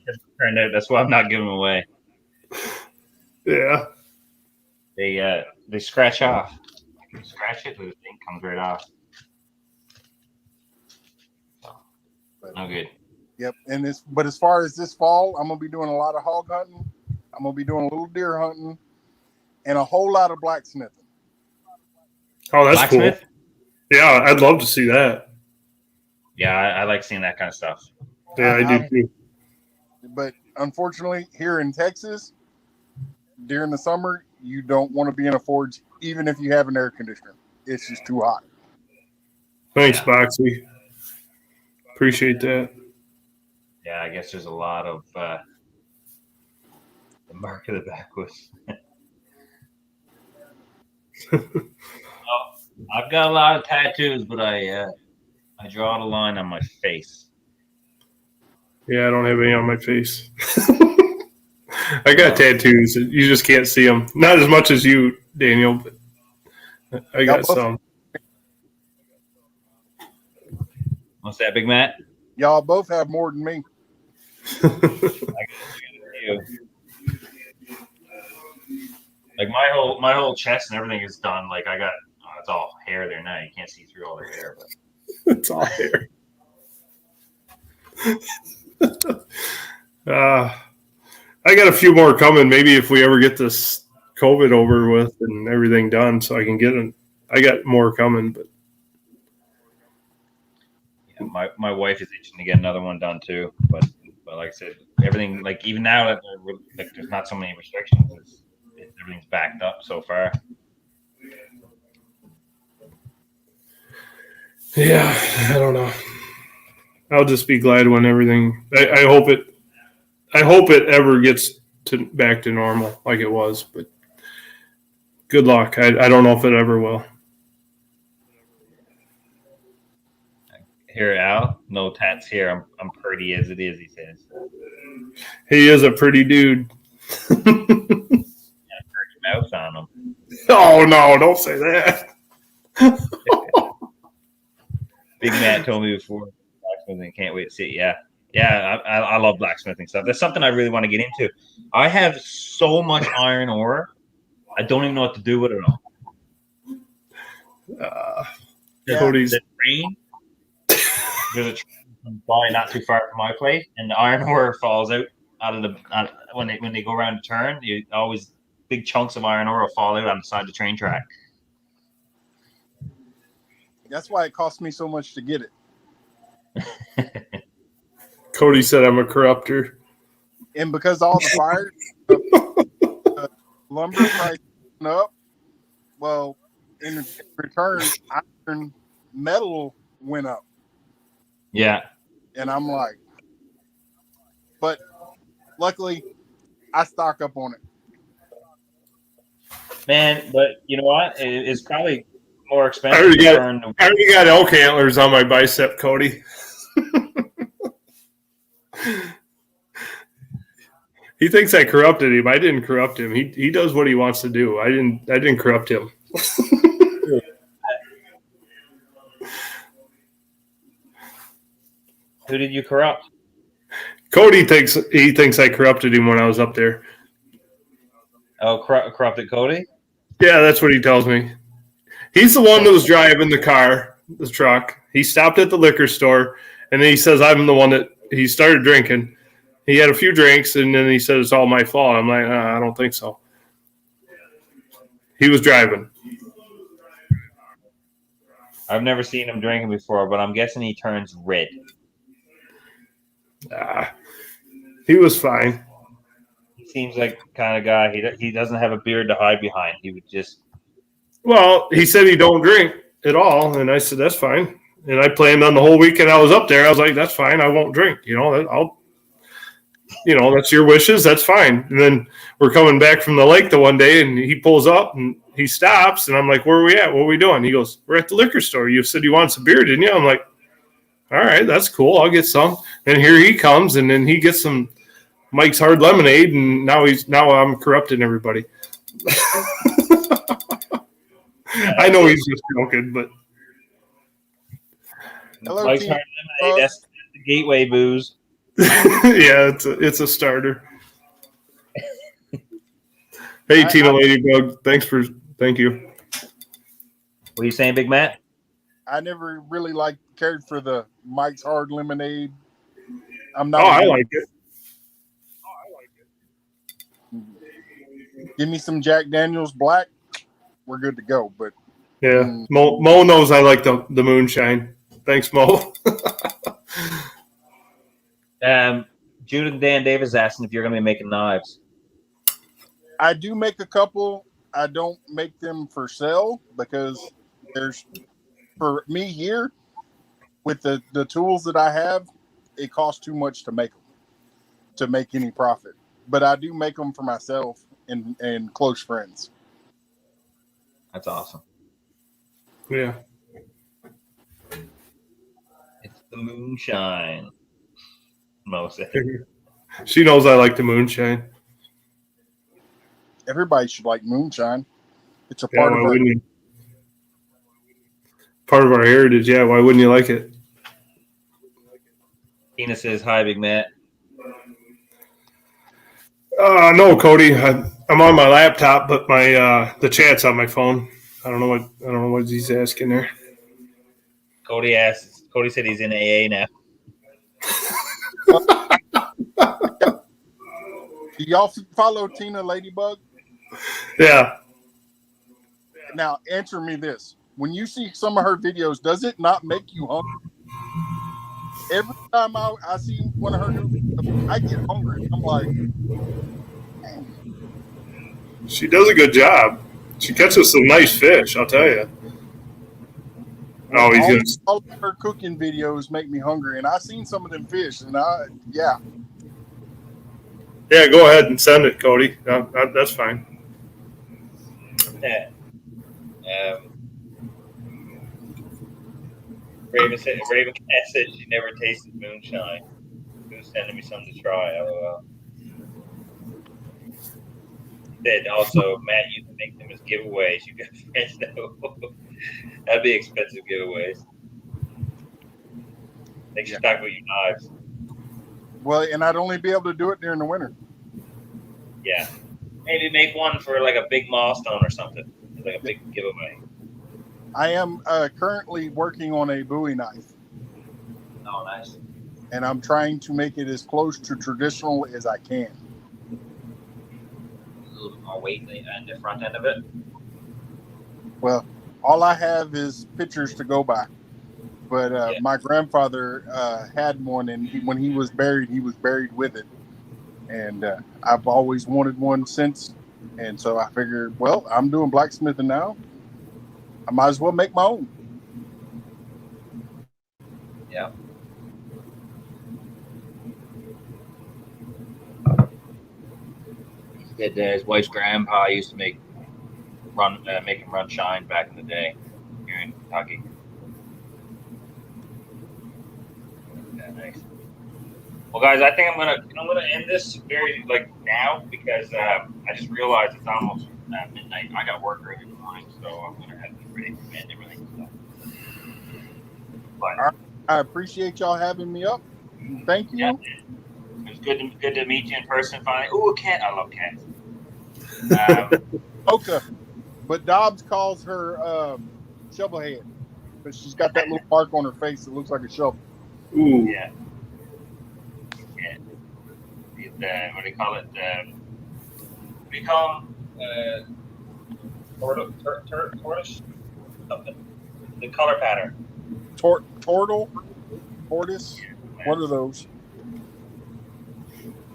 them turned out. That's why I'm not giving them away. Yeah. They scratch off. You scratch it, the thing comes right off. So, no good. Yep. But as far as this fall, I'm gonna be doing a lot of hog hunting. I'm gonna be doing a little deer hunting and a whole lot of blacksmithing. Oh, that's cool. Blacksmith? Yeah, I'd love to see that. Yeah, I like seeing that kind of stuff. Yeah, I do too. But unfortunately, here in Texas, during the summer, you don't want to be in a forge, even if you have an air conditioner. It's just too hot. Thanks, Boxy. Appreciate that. Yeah, I guess there's a lot of the mark of the backwoods. I've got a lot of tattoos, but I draw the line on my face. Yeah, I don't have any on my face. I got tattoos. You just can't see them. Not as much as you, Daniel, but I got some. What's that, Big Matt? Y'all both have more than me. Like my whole chest and everything is done. Like I got it's all hair there now. You can't see through all the hair, but It's all hair. I got a few more coming. Maybe if we ever get this COVID over with and everything done, so I can get them. I got more coming, but yeah, my wife is itching to get another one done too. But like I said, everything like even now that like there's not so many restrictions, everything's backed up so far. yeah, I don't know. I'll just be glad when everything. I hope it. I hope it ever gets back to normal like it was. But good luck. I don't know if it ever will. Here, Al, no tats here. I'm pretty as it is. He says. He is a pretty dude. Pretty mouth on him. Oh no! Don't say that. Big Matt told me before. Blacksmithing, can't wait to see it. Yeah. I love blacksmithing stuff. That's something I really want to get into. I have so much iron ore, I don't even know what to do with it all. Cody's. The train. There's a train probably not too far from my place, and the iron ore falls out of the when they go around the turn. You always big chunks of iron ore will fall out on the side of the train track. That's why it cost me so much to get it. Cody said I'm a corrupter. And because all the fires, lumber price went up, well, in return, iron metal went up. Yeah. And I'm like, but luckily, I stock up on it. Man, but you know what? It's probably more I expensive. already got elk antlers on my bicep, Cody. He thinks I corrupted him. I didn't corrupt him. He does what he wants to do. I didn't corrupt him. Who did you corrupt? Cody thinks I corrupted him when I was up there. Oh, corrupted Cody? Yeah, that's what he tells me. He's the one that was driving the truck. He stopped at the liquor store, and then he says I'm the one that he started drinking. He had a few drinks, and then he said it's all my fault. I'm like, I don't think so. He was driving. I've never seen him drinking before, but I'm guessing he turns red. He was fine. He seems like the kind of guy. He doesn't have a beard to hide behind. He would just. Well, he said he don't drink at all, and I said that's fine. And I planned on the whole weekend I was up there. I was like, that's fine. I won't drink. You know, that's your wishes. That's fine. And then we're coming back from the lake the one day, and he pulls up and he stops, and I'm like, "Where are we at? What are we doing?" He goes, "We're at the liquor store. You said you want some beer, didn't you?" I'm like, "All right, that's cool. I'll get some." And here he comes, and then he gets some Mike's Hard Lemonade, and now I'm corrupting everybody. I know he's just joking, but Hello, Mike's Tina. Hard Lemonade, that's the gateway booze. yeah, it's a starter. Hey, Tina Ladybug, thank you. What are you saying, Big Matt? I never really cared for the Mike's Hard Lemonade. I'm Oh, not. I like it. Give me some Jack Daniels Black. We're good to go. But Yeah, Mo knows I like the moonshine. Thanks, Mo. Jude and Dan Davis asking if you're going to be making knives. I do make a couple. I don't make them for sale because for me here with the tools that I have, it costs too much to make them to make any profit. But I do make them for myself and close friends. That's awesome. Yeah. It's the moonshine. Mo said. She knows I like the moonshine. Everybody should like moonshine. It's a Yeah, part why of our wouldn't you? Part of our heritage. Yeah, why wouldn't you like it? Tina says, "Hi, Big Matt." No, Cody. I'm on my laptop, but my the chat's on my phone. I don't know what he's asking there. Cody said he's in AA now. Do y'all follow Tina Ladybug? Yeah. Now, answer me this. When you see some of her videos, does it not make you hungry? Every time I see one of her new videos, I get hungry. I'm like, man. She does a good job. She catches some nice fish, I'll tell you. Oh, he's going to. All of her cooking videos make me hungry, and I seen some of them fish, and yeah. Yeah, go ahead and send it, Cody. That's fine. Yeah. Raven Cat said she never tasted moonshine. She was sending me something to try. LOL. Said also, Matt, you can make them as giveaways. You got friends though. That'd be expensive giveaways. They should talk about your knives. Well, and I'd only be able to do it during the winter. Yeah. Maybe make one for like a big milestone or something. Like a big giveaway. I am currently working on a Bowie knife. Oh, nice. And I'm trying to make it as close to traditional as I can. A little bit more weight in the front end of it. Well, all I have is pictures to go by. But my grandfather had one, and when he was buried with it. And I've always wanted one since. And so I figured, well, I'm doing blacksmithing now. I might as well make my own. Yeah. He said his wife's grandpa used to make him run shine back in the day here in Kentucky. Yeah, nice. Well, guys, I think I'm gonna end this very now because I just realized it's almost midnight. I got work early in the morning, so I'm gonna have to be ready to end everything. So. But I appreciate y'all having me up. Thank you. Yeah, it was good to meet you in person finally. Ooh, a cat! I love cats. Okay, but Dobbs calls her shovelhead, but she's got that little mark on her face that looks like a shovel. Ooh. Yeah. What do you call it? What do you call them? Tortoise? Something. The color pattern. Tortle? Tortoise? What are those?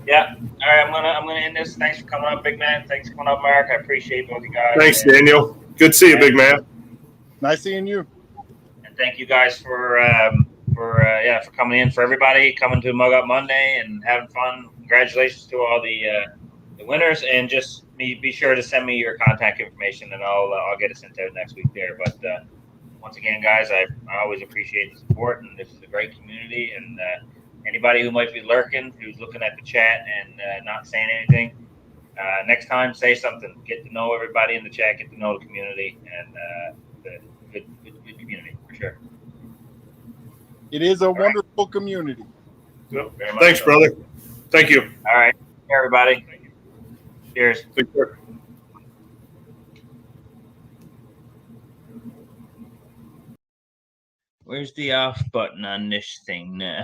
Yeah. All right, I'm gonna end this. Thanks for coming up, Big Man. Thanks for coming up, Mark. I appreciate both you guys. Thanks, Daniel. Good to see you, big man. Nice seeing you. And thank you guys for for coming in, for everybody coming to Mug Up Monday and having fun. Congratulations to all the winners, and just be sure to send me your contact information, and I'll get it sent out next week there. But once again, guys, I always appreciate the support, and this is a great community. And anybody who might be lurking, who's looking at the chat and not saying anything, next time say something. Get to know everybody in the chat, get to know the community, and good community for sure. It is a wonderful community. Yep. Very much Thanks, so. brother. Thank you. All right, everybody. Cheers. Take care. Where's the off button on this thing now?